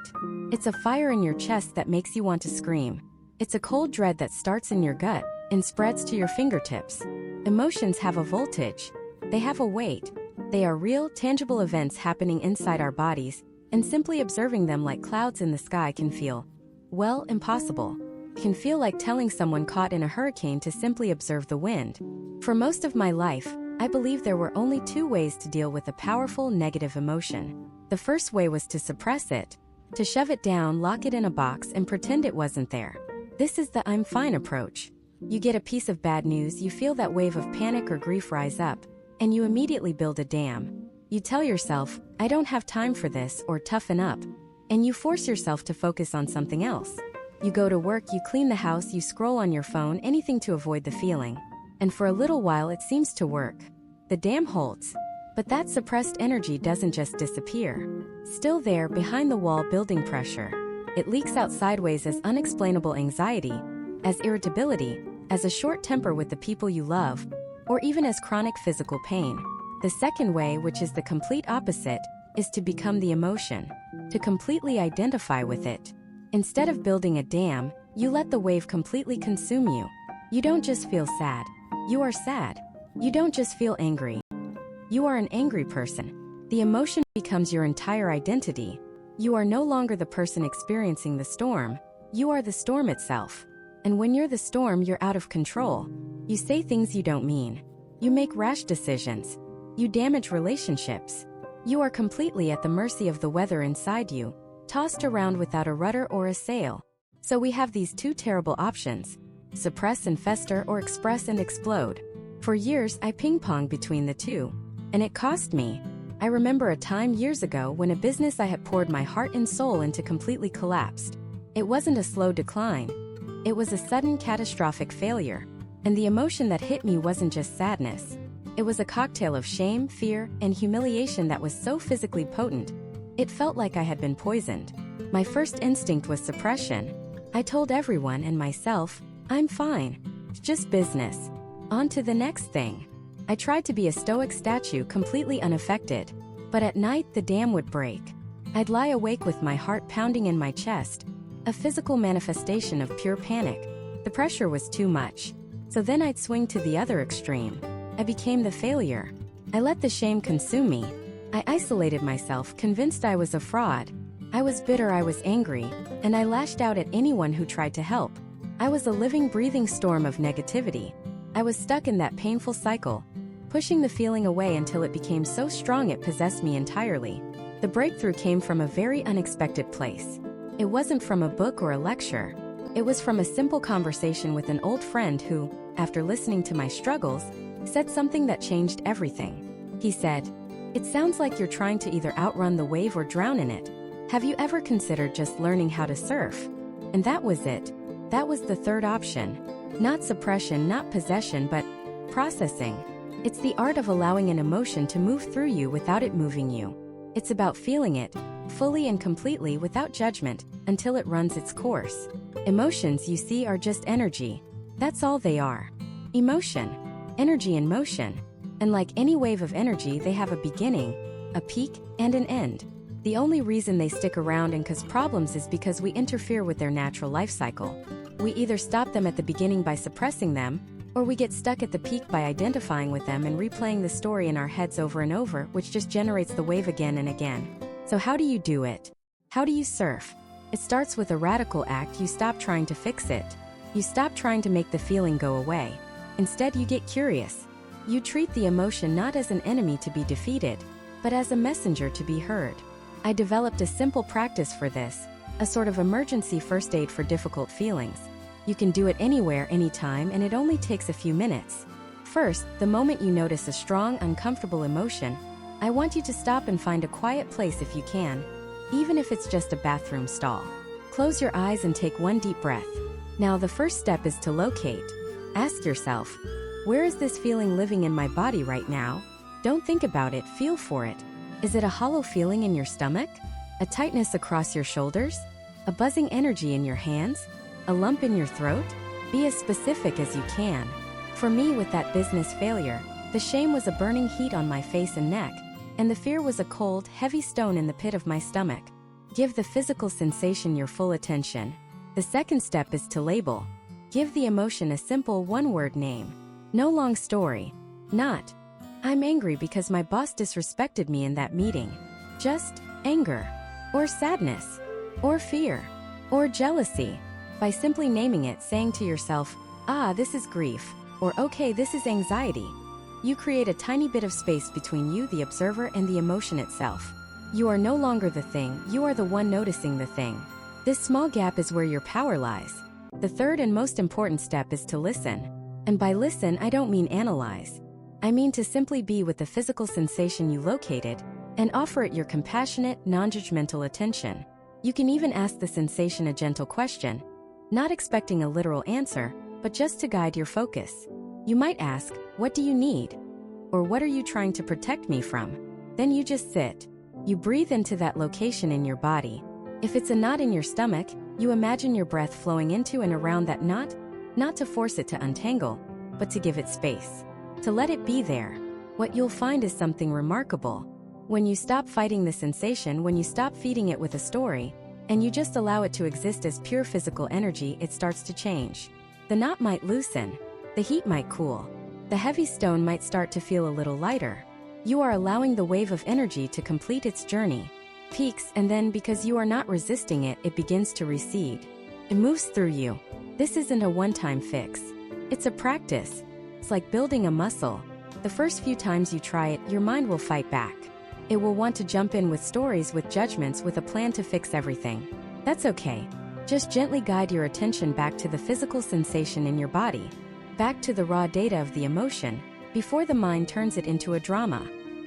It's a fire in your chest that makes you want to scream. It's a cold dread that starts in your gut and spreads to your fingertips. Emotions have a voltage. They have a weight. They are real, tangible events happening inside our bodies, and simply observing them like clouds in the sky can feel, well, impossible. It can feel like telling someone caught in a hurricane to simply observe the wind. For most of my life, I believe there were only 2 ways to deal with a powerful negative emotion. The first way was to suppress it, to shove it down, lock it in a box, and pretend it wasn't there. This is the "I'm fine" approach. You get a piece of bad news, you feel that wave of panic or grief rise up, and you immediately build a dam. You tell yourself, "I don't have time for this," or "toughen up." And you force yourself to focus on something else. You go to work, you clean the house, you scroll on your phone, anything to avoid the feeling. And for a little while it seems to work. The dam holds. But that suppressed energy doesn't just disappear. Still there, behind the wall, building pressure. It leaks out sideways as unexplainable anxiety, as irritability, as a short temper with the people you love, or even as chronic physical pain. The second way, which is the complete opposite, is to become the emotion, to completely identify with it. Instead of building a dam, you let the wave completely consume you. You don't just feel sad. You are sad. You don't just feel angry. You are an angry person. The emotion becomes your entire identity. You are no longer the person experiencing the storm. You are the storm itself. And when you're the storm, you're out of control. You say things you don't mean. You make rash decisions. You damage relationships. You are completely at the mercy of the weather inside you, tossed around without a rudder or a sail. So we have these two terrible options: suppress and fester, or express and explode. For years, I ping-ponged between the two. And it cost me. I remember a time years ago when a business I had poured my heart and soul into completely collapsed. It wasn't a slow decline. It was a sudden catastrophic failure. And the emotion that hit me wasn't just sadness. It was a cocktail of shame, fear, and humiliation that was so physically potent. It felt like I had been poisoned. My first instinct was suppression. I told everyone and myself, I'm fine. It's just business. On to the next thing. I tried to be a stoic statue, completely unaffected. But at night, the dam would break. I'd lie awake with my heart pounding in my chest, a physical manifestation of pure panic. The pressure was too much. So then I'd swing to the other extreme. I became the failure. I let the shame consume me. I isolated myself, convinced I was a fraud. I was bitter, I was angry, and I lashed out at anyone who tried to help. I was a living, breathing storm of negativity. I was stuck in that painful cycle, pushing the feeling away until it became so strong it possessed me entirely. The breakthrough came from a very unexpected place. It wasn't from a book or a lecture. It was from a simple conversation with an old friend who, after listening to my struggles, said something that changed everything. He said, "It sounds like you're trying to either outrun the wave or drown in it. Have you ever considered just learning how to surf?" And that was it. That was the third option. Not suppression, not possession, but processing. It's the art of allowing an emotion to move through you without it moving you. It's about feeling it, fully and completely without judgment, until it runs its course. Emotions, you see, are just energy. That's all they are. Emotion. Energy in motion. And like any wave of energy, they have a beginning, a peak, and an end. The only reason they stick around and cause problems is because we interfere with their natural life cycle. We either stop them at the beginning by suppressing them, or we get stuck at the peak by identifying with them and replaying the story in our heads over and over, which just generates the wave again and again. So how do you do it? How do you surf? It starts with a radical act. You stop trying to fix it. You stop trying to make the feeling go away. Instead, you get curious. You treat the emotion not as an enemy to be defeated, but as a messenger to be heard. I developed a simple practice for this, a sort of emergency first aid for difficult feelings. You can do it anywhere, anytime, and it only takes a few minutes. First, the moment you notice a strong, uncomfortable emotion, I want you to stop and find a quiet place if you can, even if it's just a bathroom stall. Close your eyes and take one deep breath. Now the first step is to locate. Ask yourself, where is this feeling living in my body right now? Don't think about it, feel for it. Is it a hollow feeling in your stomach? A tightness across your shoulders? A buzzing energy in your hands? A lump in your throat? Be as specific as you can. For me, with that business failure, the shame was a burning heat on my face and neck, and the fear was a cold, heavy stone in the pit of my stomach. Give the physical sensation your full attention. The second step is to label. Give the emotion a simple one-word name. No long story. Not, "I'm angry because my boss disrespected me in that meeting." Just anger, or sadness, or fear, or jealousy. By simply naming it, saying to yourself, "Ah, this is grief," or "Okay, this is anxiety," you create a tiny bit of space between you, the observer, and the emotion itself. You are no longer the thing, you are the one noticing the thing. This small gap is where your power lies. The third and most important step is to listen. And by listen, I don't mean analyze. I mean to simply be with the physical sensation you located, and offer it your compassionate, non-judgmental attention. You can even ask the sensation a gentle question, not expecting a literal answer, but just to guide your focus. You might ask, "What do you need?" Or "What are you trying to protect me from?" Then you just sit. You breathe into that location in your body. If it's a knot in your stomach, you imagine your breath flowing into and around that knot, not to force it to untangle, but to give it space. To let it be there. What you'll find is something remarkable. When you stop fighting the sensation, when you stop feeding it with a story, and you just allow it to exist as pure physical energy, it starts to change. The knot might loosen. The heat might cool. The heavy stone might start to feel a little lighter. You are allowing the wave of energy to complete its journey. Peaks, and then, because you are not resisting it, it begins to recede. It moves through you. This isn't a one-time fix. It's a practice. It's like building a muscle. The first few times you try it, your mind will fight back. It will want to jump in with stories, with judgments, with a plan to fix everything. That's okay. Just gently guide your attention back to the physical sensation in your body, back to the raw data of the emotion, before the mind turns it into a drama.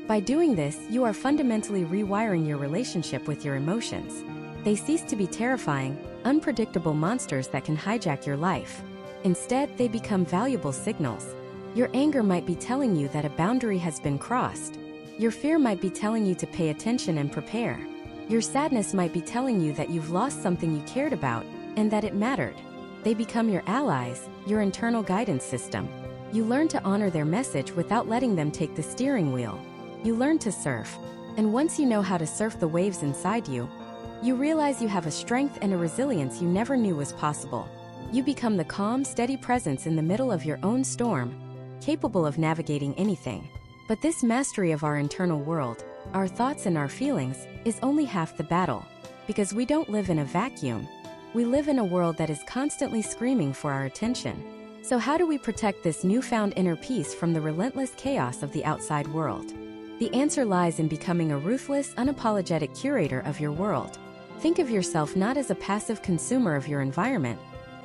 By doing this, you are fundamentally rewiring your relationship with your emotions. They cease to be terrifying, unpredictable monsters that can hijack your life. Instead, they become valuable signals. Your anger might be telling you that a boundary has been crossed. Your fear might be telling you to pay attention and prepare. Your sadness might be telling you that you've lost something you cared about, and that it mattered. They become your allies, your internal guidance system. You learn to honor their message without letting them take the steering wheel. You learn to surf. And once you know how to surf the waves inside you, you realize you have a strength and a resilience you never knew was possible. You become the calm, steady presence in the middle of your own storm, capable of navigating anything. But this mastery of our internal world, our thoughts and our feelings, is only half the battle. Because we don't live in a vacuum. We live in a world that is constantly screaming for our attention. So how do we protect this newfound inner peace from the relentless chaos of the outside world? The answer lies in becoming a ruthless, unapologetic curator of your world. Think of yourself not as a passive consumer of your environment,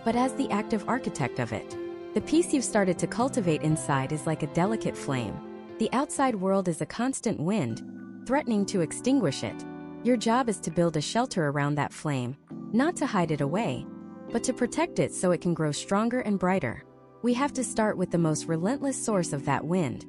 but as the active architect of it. The peace you've started to cultivate inside is like a delicate flame. The outside world is a constant wind, threatening to extinguish it. Your job is to build a shelter around that flame, not to hide it away, but to protect it so it can grow stronger and brighter. We have to start with the most relentless source of that wind,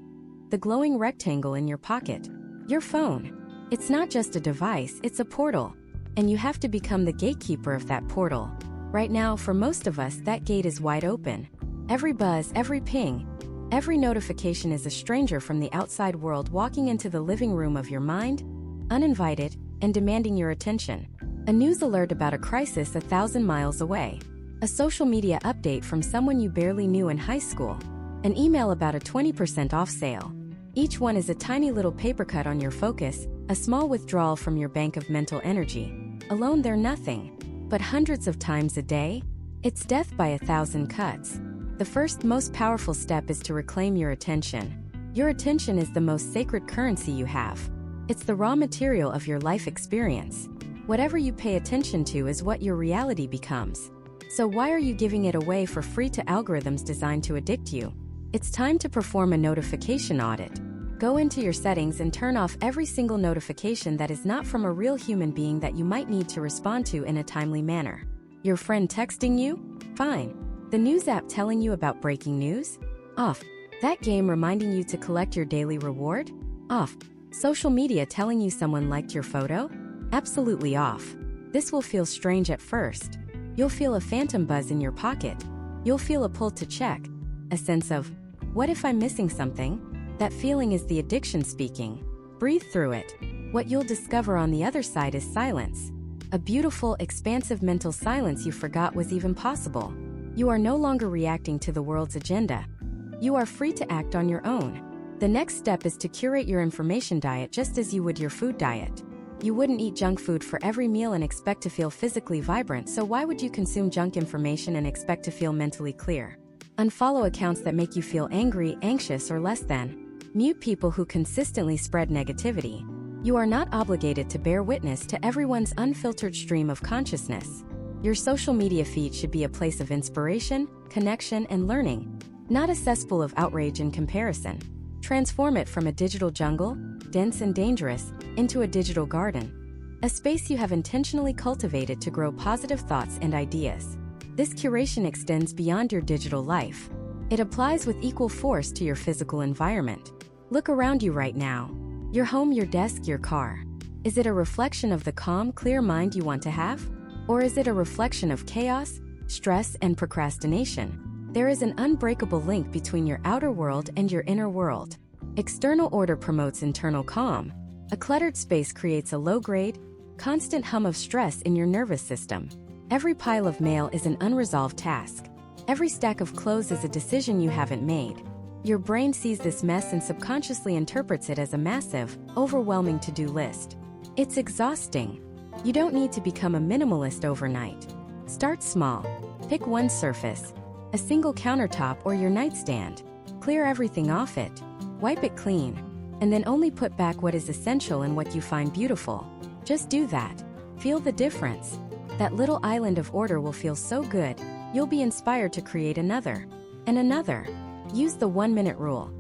the glowing rectangle in your pocket, your phone. It's not just a device, it's a portal, and you have to become the gatekeeper of that portal. Right now, for most of us, that gate is wide open. Every buzz, every ping, every notification is a stranger from the outside world walking into the living room of your mind, uninvited, and demanding your attention. A news alert about a crisis 1,000 miles away. A social media update from someone you barely knew in high school. An email about a 20% off sale. Each one is a tiny little paper cut on your focus, a small withdrawal from your bank of mental energy. Alone they're nothing. But hundreds of times a day, it's death by 1,000 cuts. The first, most powerful step is to reclaim your attention. Your attention is the most sacred currency you have. It's the raw material of your life experience. Whatever you pay attention to is what your reality becomes. So why are you giving it away for free to algorithms designed to addict you? It's time to perform a notification audit. Go into your settings and turn off every single notification that is not from a real human being that you might need to respond to in a timely manner. Your friend texting you? Fine. The news app telling you about breaking news? Off. That game reminding you to collect your daily reward? Off. Social media telling you someone liked your photo? Absolutely off. This will feel strange at first. You'll feel a phantom buzz in your pocket. You'll feel a pull to check. A sense of, what if I'm missing something? That feeling is the addiction speaking. Breathe through it. What you'll discover on the other side is silence. A beautiful, expansive mental silence you forgot was even possible. You are no longer reacting to the world's agenda. You are free to act on your own. The next step is to curate your information diet just as you would your food diet. You wouldn't eat junk food for every meal and expect to feel physically vibrant, so why would you consume junk information and expect to feel mentally clear? Unfollow accounts that make you feel angry, anxious, or less than. Mute people who consistently spread negativity. You are not obligated to bear witness to everyone's unfiltered stream of consciousness. Your social media feed should be a place of inspiration, connection, and learning, not a cesspool of outrage and comparison. Transform it from a digital jungle, dense and dangerous, into a digital garden. A space you have intentionally cultivated to grow positive thoughts and ideas. This curation extends beyond your digital life. It applies with equal force to your physical environment. Look around you right now. Your home, your desk, your car. Is it a reflection of the calm, clear mind you want to have? Or is it a reflection of chaos, stress, and procrastination? There is an unbreakable link between your outer world and your inner world. External order promotes internal calm. A cluttered space creates a low-grade, constant hum of stress in your nervous system. Every pile of mail is an unresolved task. Every stack of clothes is a decision you haven't made. Your brain sees this mess and subconsciously interprets it as a massive, overwhelming to-do list. It's exhausting. You don't need to become a minimalist overnight. Start small. Pick one surface, a single countertop or your nightstand. Clear everything off it. Wipe it clean. And then only put back what is essential and what you find beautiful. Just do that. Feel the difference. That little island of order will feel so good, you'll be inspired to create another. And another. Use the 1-minute rule.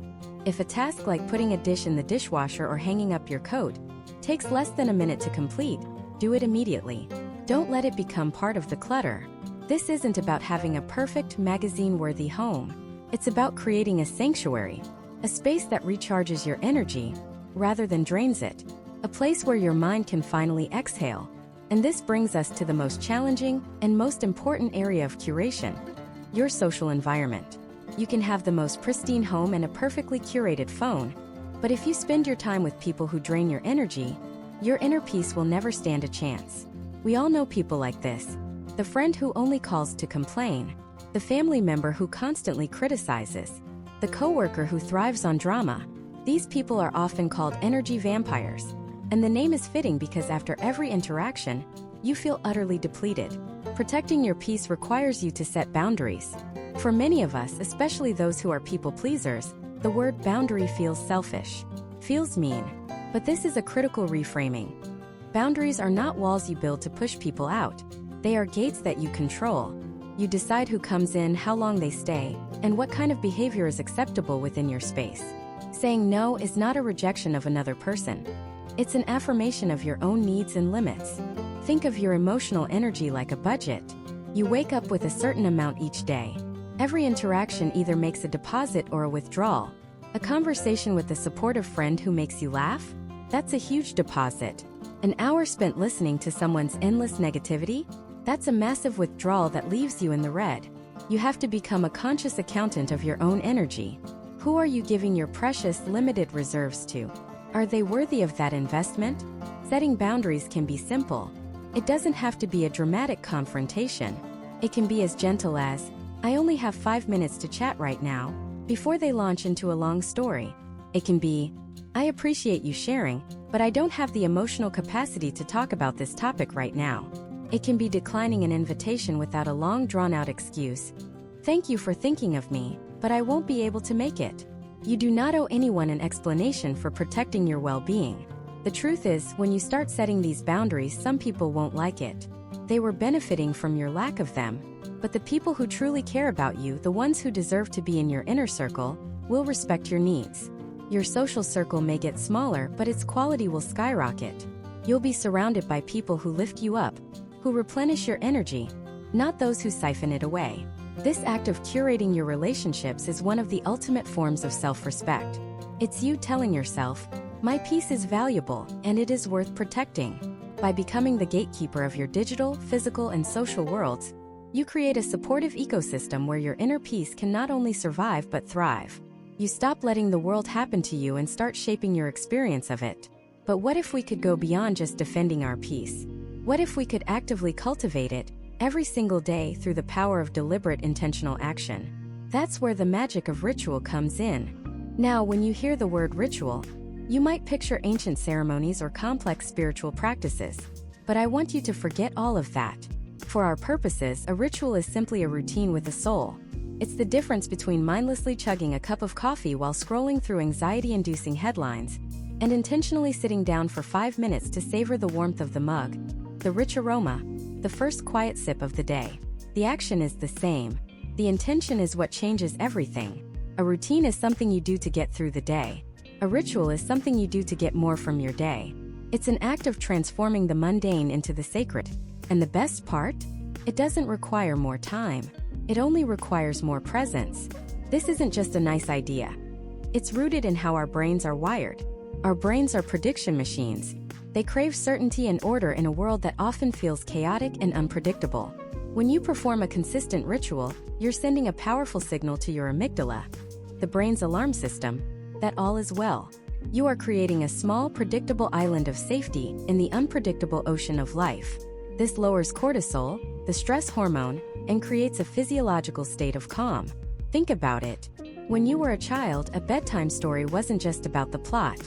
If a task like putting a dish in the dishwasher or hanging up your coat takes less than a minute to complete, do it immediately. Don't let it become part of the clutter. This isn't about having a perfect magazine-worthy home. It's about creating a sanctuary, a space that recharges your energy rather than drains it, a place where your mind can finally exhale. And this brings us to the most challenging and most important area of curation: your social environment. You can have the most pristine home and a perfectly curated phone, but if you spend your time with people who drain your energy, your inner peace will never stand a chance. We all know people like this: the friend who only calls to complain, the family member who constantly criticizes, the coworker who thrives on drama. These people are often called energy vampires, and the name is fitting because after every interaction, you feel utterly depleted. Protecting your peace requires you to set boundaries. For many of us, especially those who are people pleasers, the word boundary feels selfish, feels mean. But this is a critical reframing. Boundaries are not walls you build to push people out. They are gates that you control. You decide who comes in, how long they stay, and what kind of behavior is acceptable within your space. Saying no is not a rejection of another person. It's an affirmation of your own needs and limits. Think of your emotional energy like a budget. You wake up with a certain amount each day. Every interaction either makes a deposit or a withdrawal. A conversation with a supportive friend who makes you laugh? That's a huge deposit. An hour spent listening to someone's endless negativity? That's a massive withdrawal that leaves you in the red. You have to become a conscious accountant of your own energy. Who are you giving your precious, limited reserves to? Are they worthy of that investment? Setting boundaries can be simple. It doesn't have to be a dramatic confrontation. It can be as gentle as, "I only have 5 minutes to chat right now," before they launch into a long story. It can be, "I appreciate you sharing, but I don't have the emotional capacity to talk about this topic right now." It can be declining an invitation without a long drawn-out excuse. "Thank you for thinking of me, but I won't be able to make it." You do not owe anyone an explanation for protecting your well-being. The truth is, when you start setting these boundaries, some people won't like it. They were benefiting from your lack of them. But the people who truly care about you, the ones who deserve to be in your inner circle, will respect your needs. Your social circle may get smaller, but its quality will skyrocket. You'll be surrounded by people who lift you up, who replenish your energy, not those who siphon it away. This act of curating your relationships is one of the ultimate forms of self-respect. It's you telling yourself, "My peace is valuable, and it is worth protecting." By becoming the gatekeeper of your digital, physical, and social worlds, you create a supportive ecosystem where your inner peace can not only survive but thrive. You stop letting the world happen to you and start shaping your experience of it. But what if we could go beyond just defending our peace? What if we could actively cultivate it, every single day, through the power of deliberate intentional action? That's where the magic of ritual comes in. Now, when you hear the word ritual, you might picture ancient ceremonies or complex spiritual practices. But I want you to forget all of that. For our purposes, a ritual is simply a routine with a soul. It's the difference between mindlessly chugging a cup of coffee while scrolling through anxiety-inducing headlines and intentionally sitting down for 5 minutes to savor the warmth of the mug, the rich aroma, the first quiet sip of the day. The action is the same. The intention is what changes everything. A routine is something you do to get through the day. A ritual is something you do to get more from your day. It's an act of transforming the mundane into the sacred. And the best part? It doesn't require more time. It only requires more presence. This isn't just a nice idea. It's rooted in how our brains are wired. Our brains are prediction machines. They crave certainty and order in a world that often feels chaotic and unpredictable. When you perform a consistent ritual, you're sending a powerful signal to your amygdala, the brain's alarm system, that all is well. You are creating a small, predictable island of safety in the unpredictable ocean of life. This lowers cortisol, the stress hormone, and creates a physiological state of calm. Think about it. When you were a child, a bedtime story wasn't just about the plot.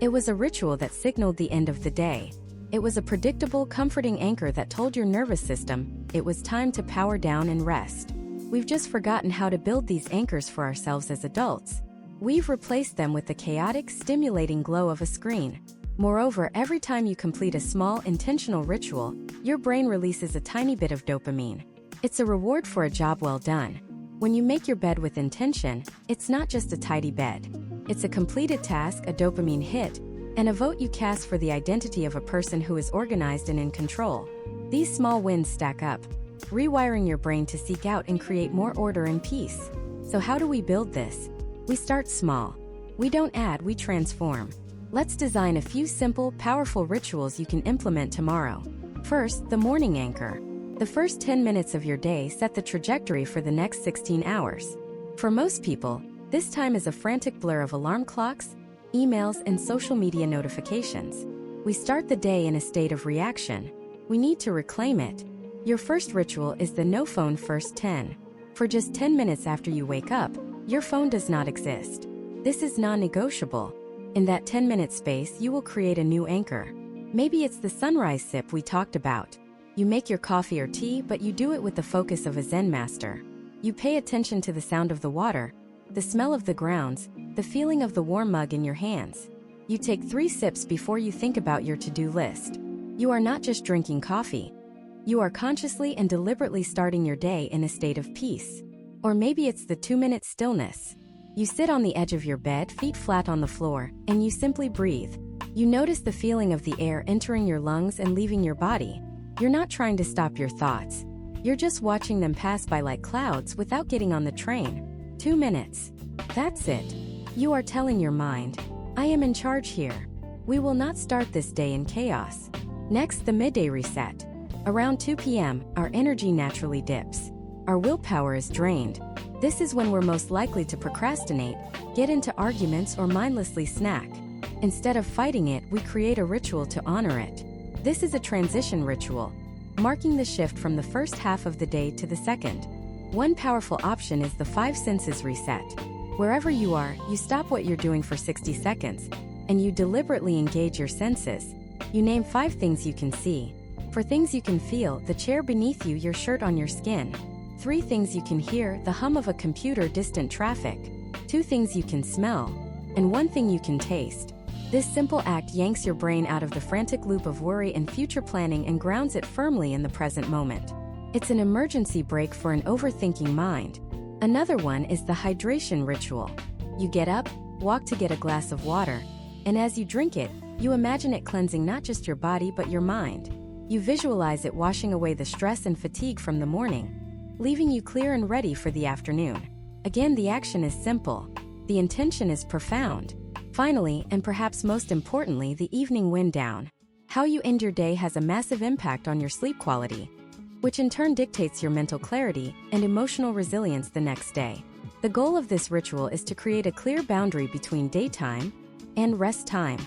It was a ritual that signaled the end of the day. It was a predictable, comforting anchor that told your nervous system it was time to power down and rest. We've just forgotten how to build these anchors for ourselves as adults. We've replaced them with the chaotic, stimulating glow of a screen. Moreover, every time you complete a small, intentional ritual, your brain releases a tiny bit of dopamine. It's a reward for a job well done. When you make your bed with intention, it's not just a tidy bed. It's a completed task, a dopamine hit, and a vote you cast for the identity of a person who is organized and in control. These small wins stack up, rewiring your brain to seek out and create more order and peace. So how do we build this? We start small. We don't add, we transform. Let's design a few simple, powerful rituals you can implement tomorrow. First, the morning anchor. The first 10 minutes of your day set the trajectory for the next 16 hours. For most people, this time is a frantic blur of alarm clocks, emails, and social media notifications. We start the day in a state of reaction. We need to reclaim it. Your first ritual is the no phone first 10. For just 10 minutes after you wake up, your phone does not exist. This is non-negotiable. In that 10-minute space, you will create a new anchor. Maybe it's the sunrise sip we talked about. You make your coffee or tea, but you do it with the focus of a Zen master. You pay attention to the sound of the water, the smell of the grounds, the feeling of the warm mug in your hands. You take 3 sips before you think about your to-do list. You are not just drinking coffee. You are consciously and deliberately starting your day in a state of peace. Or maybe it's the 2-minute stillness. You sit on the edge of your bed, feet flat on the floor, and you simply breathe. You notice the feeling of the air entering your lungs and leaving your body. You're not trying to stop your thoughts. You're just watching them pass by like clouds without getting on the train. 2 minutes. That's it. You are telling your mind, I am in charge here. We will not start this day in chaos. Next, the midday reset. Around 2 p.m., our energy naturally dips. Our willpower is drained. This is when we're most likely to procrastinate, get into arguments, or mindlessly snack. Instead of fighting it, we create a ritual to honor it. This is a transition ritual, marking the shift from the first half of the day to the second. One powerful option is the 5 senses reset. Wherever you are, you stop what you're doing for 60 seconds, and you deliberately engage your senses. You name 5 things you can see. For things you can feel, the chair beneath you, your shirt on your skin. 3 things you can hear, the hum of a computer, distant traffic. 2 things you can smell. And 1 thing you can taste. This simple act yanks your brain out of the frantic loop of worry and future planning and grounds it firmly in the present moment. It's an emergency brake for an overthinking mind. Another one is the hydration ritual. You get up, walk to get a glass of water, and as you drink it, you imagine it cleansing not just your body but your mind. You visualize it washing away the stress and fatigue from the morning, leaving you clear and ready for the afternoon. Again, the action is simple. The intention is profound. Finally, and perhaps most importantly, the evening wind down. How you end your day has a massive impact on your sleep quality, which in turn dictates your mental clarity and emotional resilience the next day. The goal of this ritual is to create a clear boundary between daytime and rest time.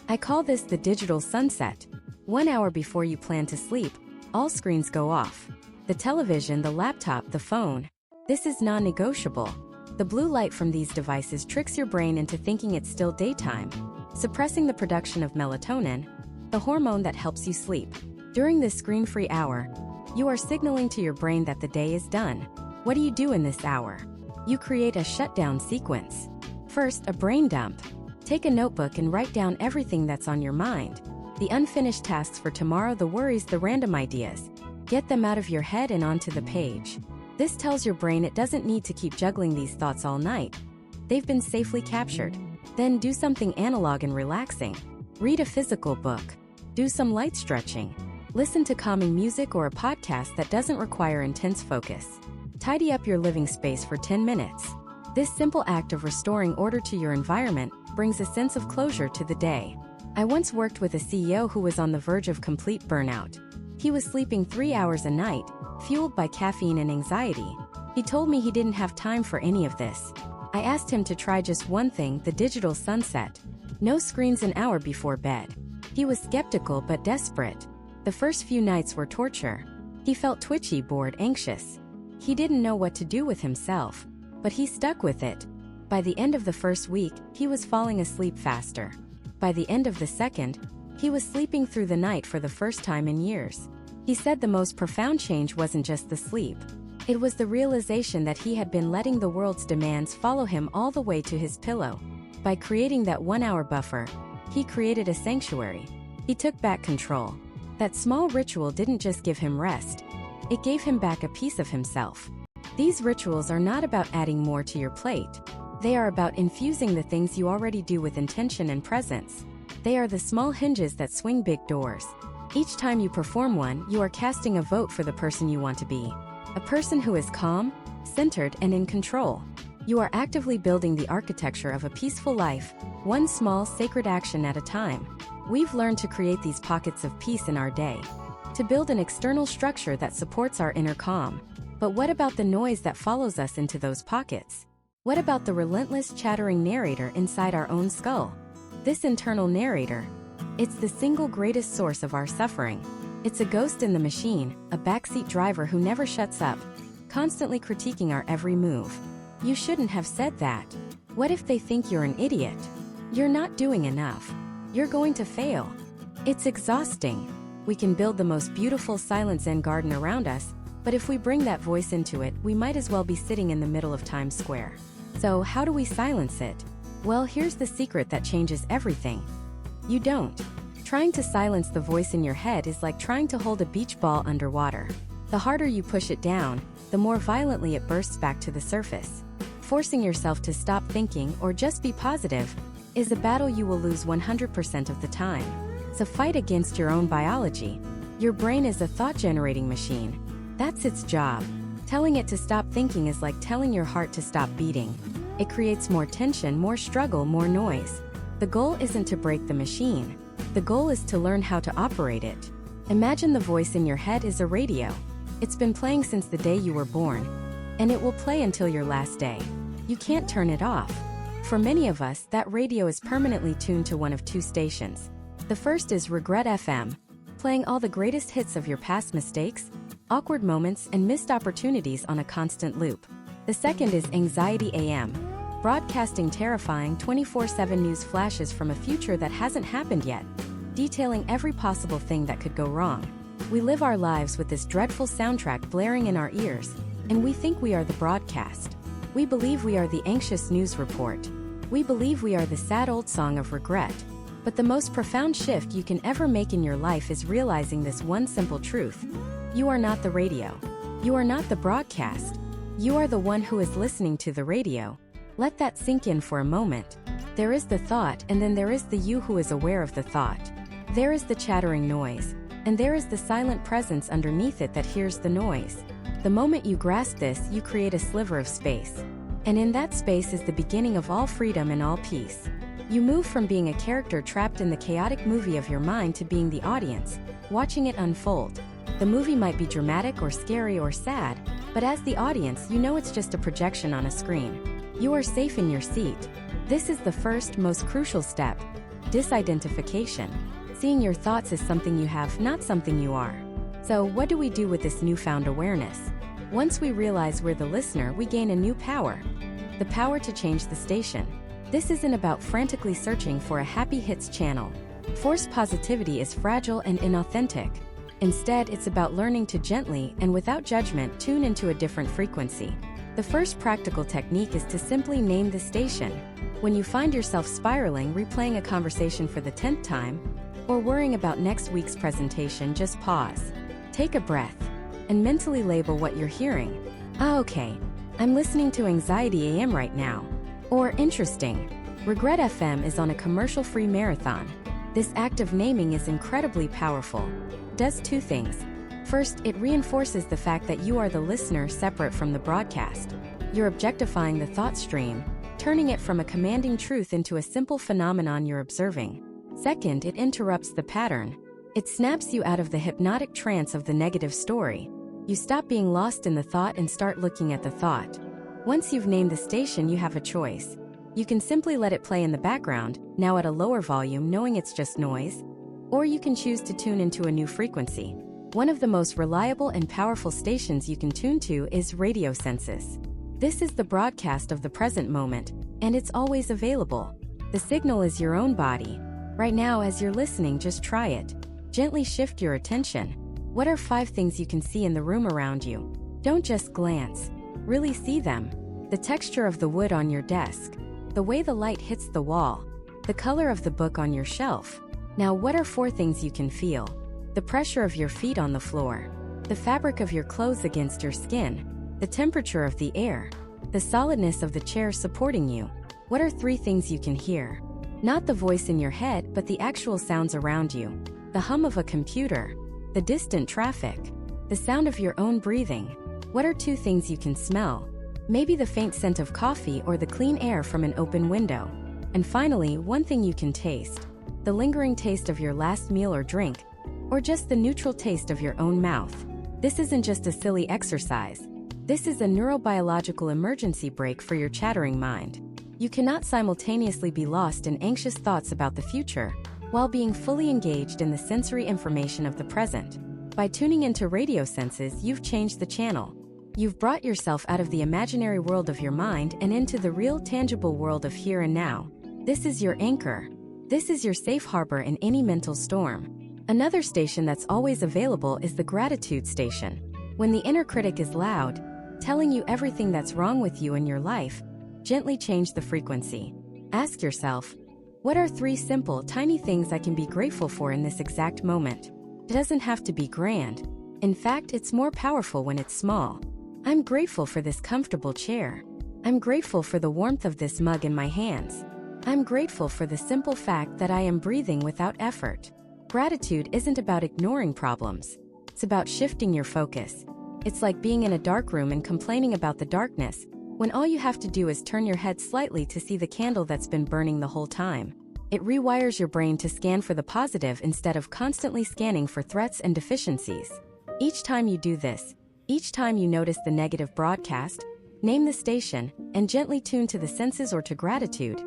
I call this the digital sunset. 1 hour before you plan to sleep, all screens go off. The television, the laptop, the phone. This is non-negotiable. The blue light from these devices tricks your brain into thinking it's still daytime, suppressing the production of melatonin, the hormone that helps you sleep. During this screen-free hour, you are signaling to your brain that the day is done. What do you do in this hour? You create a shutdown sequence. First, a brain dump. Take a notebook and write down everything that's on your mind. The unfinished tasks for tomorrow, the worries, the random ideas. Get them out of your head and onto the page. This tells your brain it doesn't need to keep juggling these thoughts all night. They've been safely captured. Then do something analog and relaxing. Read a physical book. Do some light stretching. Listen to calming music or a podcast that doesn't require intense focus. Tidy up your living space for 10 minutes. This simple act of restoring order to your environment brings a sense of closure to the day. I once worked with a CEO who was on the verge of complete burnout. He was sleeping 3 hours a night, fueled by caffeine and anxiety. He told me he didn't have time for any of this. I asked him to try just one thing, the digital sunset. No screens an hour before bed. He was skeptical but desperate. The first few nights were torture. He felt twitchy, bored, anxious. He didn't know what to do with himself, but he stuck with it. By the end of the first week, he was falling asleep faster. By the end of the second, he was sleeping through the night for the first time in years. He said the most profound change wasn't just the sleep. It was the realization that he had been letting the world's demands follow him all the way to his pillow. By creating that 1-hour buffer, he created a sanctuary. He took back control. That small ritual didn't just give him rest. It gave him back a piece of himself. These rituals are not about adding more to your plate. They are about infusing the things you already do with intention and presence. They are the small hinges that swing big doors. Each time you perform one, you are casting a vote for the person you want to be. A person who is calm, centered, and in control. You are actively building the architecture of a peaceful life, one small sacred action at a time. We've learned to create these pockets of peace in our day, to build an external structure that supports our inner calm. But what about the noise that follows us into those pockets? What about the relentless chattering narrator inside our own skull? This internal narrator, it's the single greatest source of our suffering. It's a ghost in the machine, a backseat driver who never shuts up, constantly critiquing our every move. You shouldn't have said that. What if they think you're an idiot? You're not doing enough. You're going to fail. It's exhausting. We can build the most beautiful silent Zen garden around us, but if we bring that voice into it, we might as well be sitting in the middle of Times Square. So how do we silence it? Well, here's the secret that changes everything. You don't. Trying to silence the voice in your head is like trying to hold a beach ball underwater. The harder you push it down, the more violently it bursts back to the surface. Forcing yourself to stop thinking or just be positive is a battle you will lose 100% of the time. So fight against your own biology. Your brain is a thought-generating machine. That's its job. Telling it to stop thinking is like telling your heart to stop beating. It creates more tension, more struggle, more noise. The goal isn't to break the machine. The goal is to learn how to operate it. Imagine the voice in your head is a radio. It's been playing since the day you were born, and it will play until your last day. You can't turn it off. For many of us, that radio is permanently tuned to one of two stations. The first is Regret FM, playing all the greatest hits of your past mistakes, awkward moments, and missed opportunities on a constant loop. The second is Anxiety AM, broadcasting terrifying 24/7 news flashes from a future that hasn't happened yet, detailing every possible thing that could go wrong. We live our lives with this dreadful soundtrack blaring in our ears, and we think we are the broadcast. We believe we are the anxious news report. We believe we are the sad old song of regret. But the most profound shift you can ever make in your life is realizing this one simple truth. You are not the radio. You are not the broadcast. You are the one who is listening to the radio. Let that sink in for a moment. There is the thought, and then there is the you who is aware of the thought. There is the chattering noise, and there is the silent presence underneath it that hears the noise. The moment you grasp this, you create a sliver of space. And in that space is the beginning of all freedom and all peace. You move from being a character trapped in the chaotic movie of your mind to being the audience, watching it unfold. The movie might be dramatic or scary or sad, but as the audience, you know it's just a projection on a screen. You are safe in your seat. This is the first, most crucial step. Disidentification. Seeing your thoughts as something you have, not something you are. So, what do we do with this newfound awareness? Once we realize we're the listener, we gain a new power. The power to change the station. This isn't about frantically searching for a happy hits channel. Forced positivity is fragile and inauthentic. Instead, it's about learning to gently and without judgment tune into a different frequency. The first practical technique is to simply name the station. When you find yourself spiraling, replaying a conversation for the 10th time, or worrying about next week's presentation, just pause. Take a breath, and mentally label what you're hearing. Okay, I'm listening to Anxiety AM right now. Or interesting, Regret FM is on a commercial-free marathon. This act of naming is incredibly powerful. It does two things. First, it reinforces the fact that you are the listener separate from the broadcast. You're objectifying the thought stream, turning it from a commanding truth into a simple phenomenon you're observing. Second, it interrupts the pattern. It snaps you out of the hypnotic trance of the negative story. You stop being lost in the thought and start looking at the thought. Once you've named the station, you have a choice. You can simply let it play in the background, now at a lower volume, knowing it's just noise. Or you can choose to tune into a new frequency. One of the most reliable and powerful stations you can tune to is Radio Senses. This is the broadcast of the present moment, and it's always available. The signal is your own body. Right now, as you're listening, just try it. Gently shift your attention. What are 5 things you can see in the room around you? Don't just glance. Really see them. The texture of the wood on your desk, the way the light hits the wall, the color of the book on your shelf. Now, what are 4 things you can feel? The pressure of your feet on the floor, the fabric of your clothes against your skin, the temperature of the air, the solidness of the chair supporting you. What are 3 things you can hear? Not the voice in your head, but the actual sounds around you. The hum of a computer, the distant traffic, the sound of your own breathing. What are 2 things you can smell? Maybe the faint scent of coffee or the clean air from an open window. And finally, 1 thing you can taste. The lingering taste of your last meal or drink, or just the neutral taste of your own mouth. This isn't just a silly exercise. This is a neurobiological emergency brake for your chattering mind. You cannot simultaneously be lost in anxious thoughts about the future, while being fully engaged in the sensory information of the present. By tuning into radio senses, you've changed the channel. You've brought yourself out of the imaginary world of your mind and into the real, tangible world of here and now. This is your anchor. This is your safe harbor in any mental storm. Another station that's always available is the gratitude station. When the inner critic is loud, telling you everything that's wrong with you in your life, gently change the frequency. Ask yourself, what are 3 simple, tiny things I can be grateful for in this exact moment? It doesn't have to be grand. In fact, it's more powerful when it's small. I'm grateful for this comfortable chair. I'm grateful for the warmth of this mug in my hands. I'm grateful for the simple fact that I am breathing without effort. Gratitude isn't about ignoring problems. It's about shifting your focus. It's like being in a dark room and complaining about the darkness, when all you have to do is turn your head slightly to see the candle that's been burning the whole time. It rewires your brain to scan for the positive instead of constantly scanning for threats and deficiencies. Each time you do this, each time you notice the negative broadcast, name the station, and gently tune to the senses or to gratitude,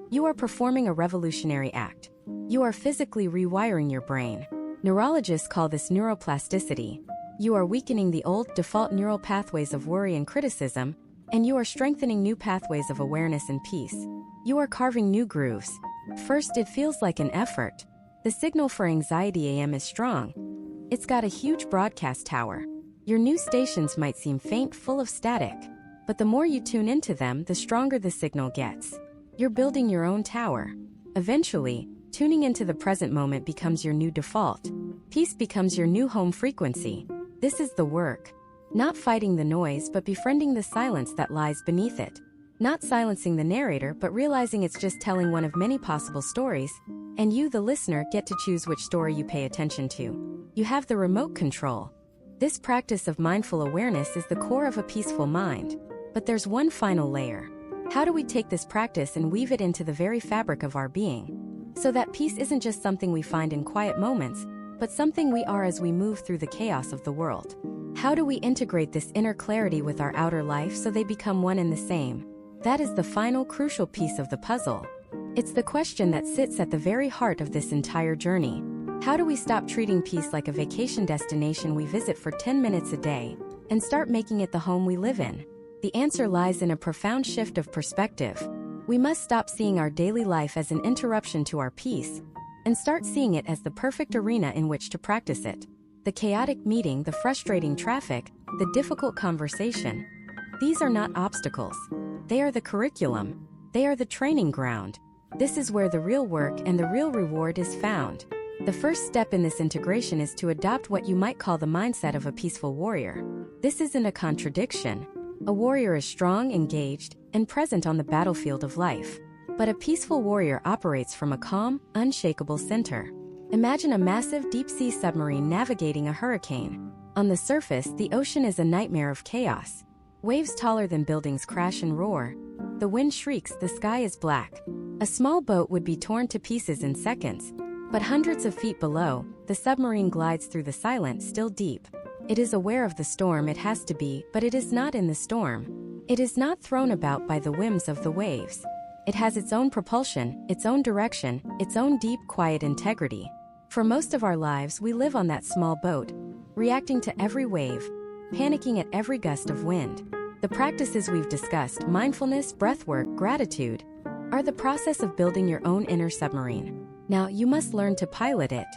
you are performing a revolutionary act. You are physically rewiring your brain. Neurologists call this neuroplasticity. You are weakening the old, default neural pathways of worry and criticism, and you are strengthening new pathways of awareness and peace. You are carving new grooves. First, it feels like an effort. The signal for anxiety AM is strong. It's got a huge broadcast tower. Your new stations might seem faint, full of static, but the more you tune into them, the stronger the signal gets. You're building your own tower. Eventually, tuning into the present moment becomes your new default. Peace becomes your new home frequency. This is the work. Not fighting the noise, but befriending the silence that lies beneath it. Not silencing the narrator, but realizing it's just telling one of many possible stories, and you, the listener, get to choose which story you pay attention to. You have the remote control. This practice of mindful awareness is the core of a peaceful mind. But there's one final layer. How do we take this practice and weave it into the very fabric of our being? So that peace isn't just something we find in quiet moments, but something we are as we move through the chaos of the world. How do we integrate this inner clarity with our outer life so they become one and the same? That is the final crucial piece of the puzzle. It's the question that sits at the very heart of this entire journey. How do we stop treating peace like a vacation destination we visit for 10 minutes a day, and start making it the home we live in? The answer lies in a profound shift of perspective. We must stop seeing our daily life as an interruption to our peace, and start seeing it as the perfect arena in which to practice it. The chaotic meeting, the frustrating traffic, the difficult conversation. These are not obstacles. They are the curriculum. They are the training ground. This is where the real work and the real reward is found. The first step in this integration is to adopt what you might call the mindset of a peaceful warrior. This isn't a contradiction. A warrior is strong, engaged, and present on the battlefield of life. But a peaceful warrior operates from a calm, unshakable center. Imagine a massive deep-sea submarine navigating a hurricane. On the surface, the ocean is a nightmare of chaos. Waves taller than buildings crash and roar. The wind shrieks, the sky is black. A small boat would be torn to pieces in seconds. But hundreds of feet below, the submarine glides through the silent, still deep. It is aware of the storm it has to be, but it is not in the storm. It is not thrown about by the whims of the waves. It has its own propulsion, its own direction, its own deep, quiet integrity. For most of our lives, we live on that small boat, reacting to every wave, panicking at every gust of wind. The practices we've discussed, mindfulness, breathwork, gratitude, are the process of building your own inner submarine. Now, you must learn to pilot it.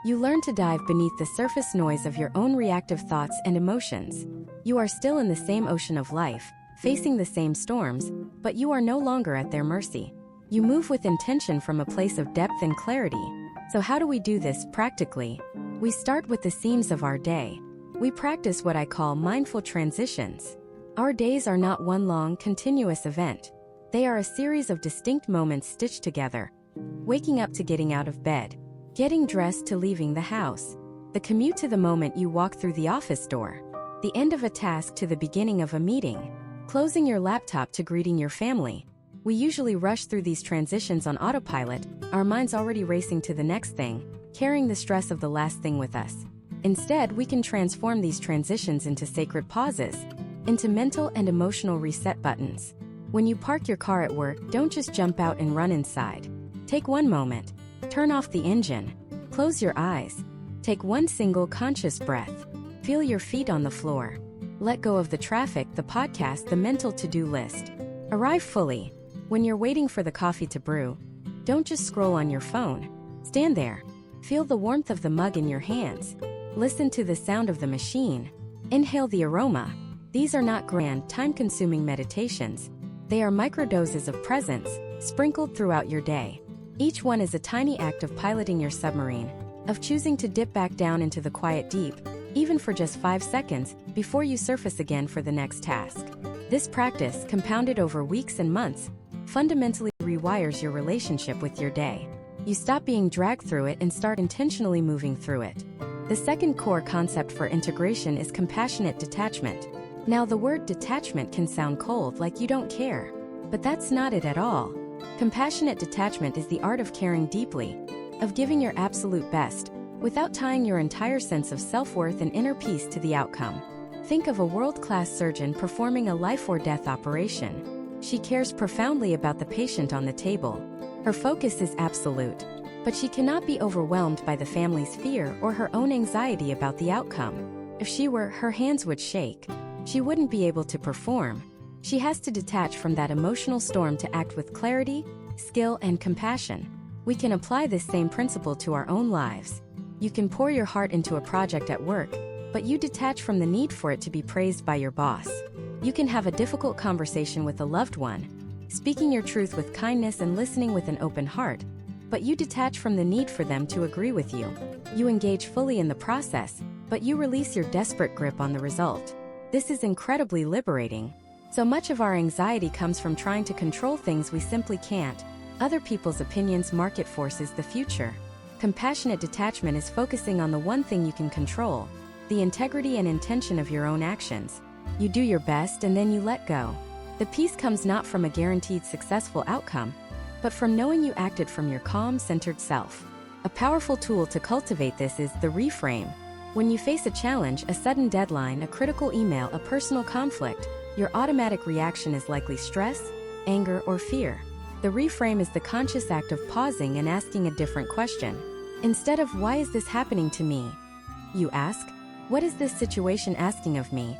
You learn to dive beneath the surface noise of your own reactive thoughts and emotions. You are still in the same ocean of life, facing the same storms, but you are no longer at their mercy. You move with intention from a place of depth and clarity. So how do we do this practically? We start with the seams of our day. We practice what I call mindful transitions. Our days are not one long, continuous event. They are a series of distinct moments stitched together. Waking up to getting out of bed. Getting dressed to leaving the house. The commute to the moment you walk through the office door. The end of a task to the beginning of a meeting. Closing your laptop to greeting your family. We usually rush through these transitions on autopilot, our minds already racing to the next thing, carrying the stress of the last thing with us. Instead, we can transform these transitions into sacred pauses, into mental and emotional reset buttons. When you park your car at work, don't just jump out and run inside. Take one moment. Turn off the engine. Close your eyes. Take one single conscious breath. Feel your feet on the floor. Let go of the traffic, the podcast, the mental to-do list. Arrive fully. When you're waiting for the coffee to brew, don't just scroll on your phone. Stand there. Feel the warmth of the mug in your hands. Listen to the sound of the machine. Inhale the aroma. These are not grand, time-consuming meditations. They are microdoses of presence, sprinkled throughout your day. Each one is a tiny act of piloting your submarine, of choosing to dip back down into the quiet deep, even for just 5 seconds, before you surface again for the next task. This practice, compounded over weeks and months, fundamentally rewires your relationship with your day. You stop being dragged through it and start intentionally moving through it. The second core concept for integration is compassionate detachment. Now, the word detachment can sound cold, like you don't care. But that's not it at all. Compassionate detachment is the art of caring deeply, of giving your absolute best, without tying your entire sense of self-worth and inner peace to the outcome. Think of a world-class surgeon performing a life-or-death operation. She cares profoundly about the patient on the table. Her focus is absolute, but she cannot be overwhelmed by the family's fear or her own anxiety about the outcome. If she were, her hands would shake. She wouldn't be able to perform. She has to detach from that emotional storm to act with clarity, skill, and compassion. We can apply this same principle to our own lives. You can pour your heart into a project at work, but you detach from the need for it to be praised by your boss. You can have a difficult conversation with a loved one, speaking your truth with kindness and listening with an open heart, but you detach from the need for them to agree with you. You engage fully in the process, but you release your desperate grip on the result. This is incredibly liberating. So much of our anxiety comes from trying to control things we simply can't. Other people's opinions, market forces, the future. Compassionate detachment is focusing on the one thing you can control, the integrity and intention of your own actions. You do your best and then you let go. The peace comes not from a guaranteed successful outcome, but from knowing you acted from your calm, centered self. A powerful tool to cultivate this is the reframe. When you face a challenge, a sudden deadline, a critical email, a personal conflict, your automatic reaction is likely stress, anger, or fear. The reframe is the conscious act of pausing and asking a different question. Instead of, "Why is this happening to me?" you ask, "What is this situation asking of me?"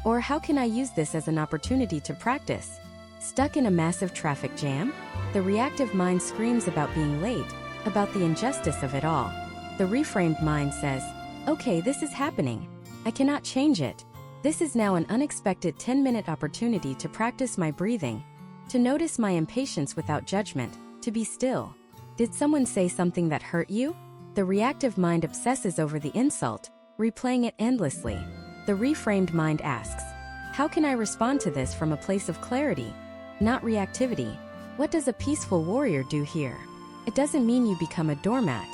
Or, "How can I use this as an opportunity to practice?" Stuck in a massive traffic jam? The reactive mind screams about being late, about the injustice of it all. The reframed mind says, "Okay, this is happening. I cannot change it. This is now an unexpected 10-minute opportunity to practice my breathing, to notice my impatience without judgment, to be still." Did someone say something that hurt you? The reactive mind obsesses over the insult, replaying it endlessly. The reframed mind asks, "How can I respond to this from a place of clarity, not reactivity?" What does a peaceful warrior do here? It doesn't mean you become a doormat.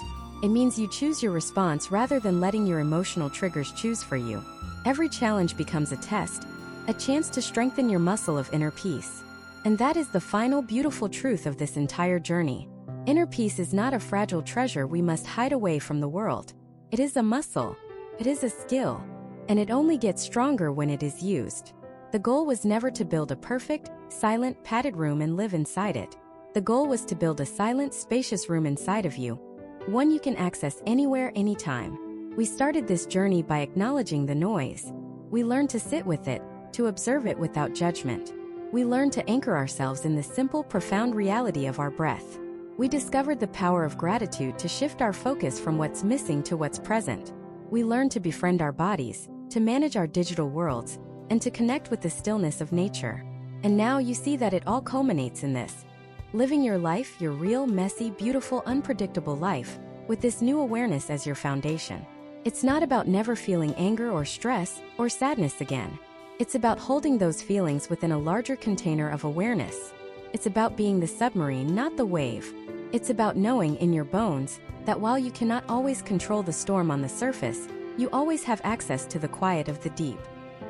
It means you choose your response rather than letting your emotional triggers choose for you. Every challenge becomes a test, a chance to strengthen your muscle of inner peace. And that is the final beautiful truth of this entire journey. Inner peace is not a fragile treasure we must hide away from the world. It is a muscle. It is a skill. And it only gets stronger when it is used. The goal was never to build a perfect, silent, padded room and live inside it. The goal was to build a silent, spacious room inside of you, one you can access anywhere, anytime. We started this journey by acknowledging the noise. We learned to sit with it, to observe it without judgment. We learned to anchor ourselves in the simple, profound reality of our breath. We discovered the power of gratitude to shift our focus from what's missing to what's present. We learned to befriend our bodies, to manage our digital worlds, and to connect with the stillness of nature. And now you see that it all culminates in this. Living your life, your real, messy, beautiful, unpredictable life, with this new awareness as your foundation. It's not about never feeling anger or stress or sadness again. It's about holding those feelings within a larger container of awareness. It's about being the submarine, not the wave. It's about knowing in your bones that while you cannot always control the storm on the surface, you always have access to the quiet of the deep.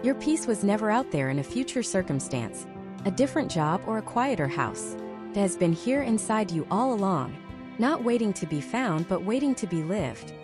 Your peace was never out there in a future circumstance, a different job or a quieter house. It has been here inside you all along, not waiting to be found but waiting to be lived.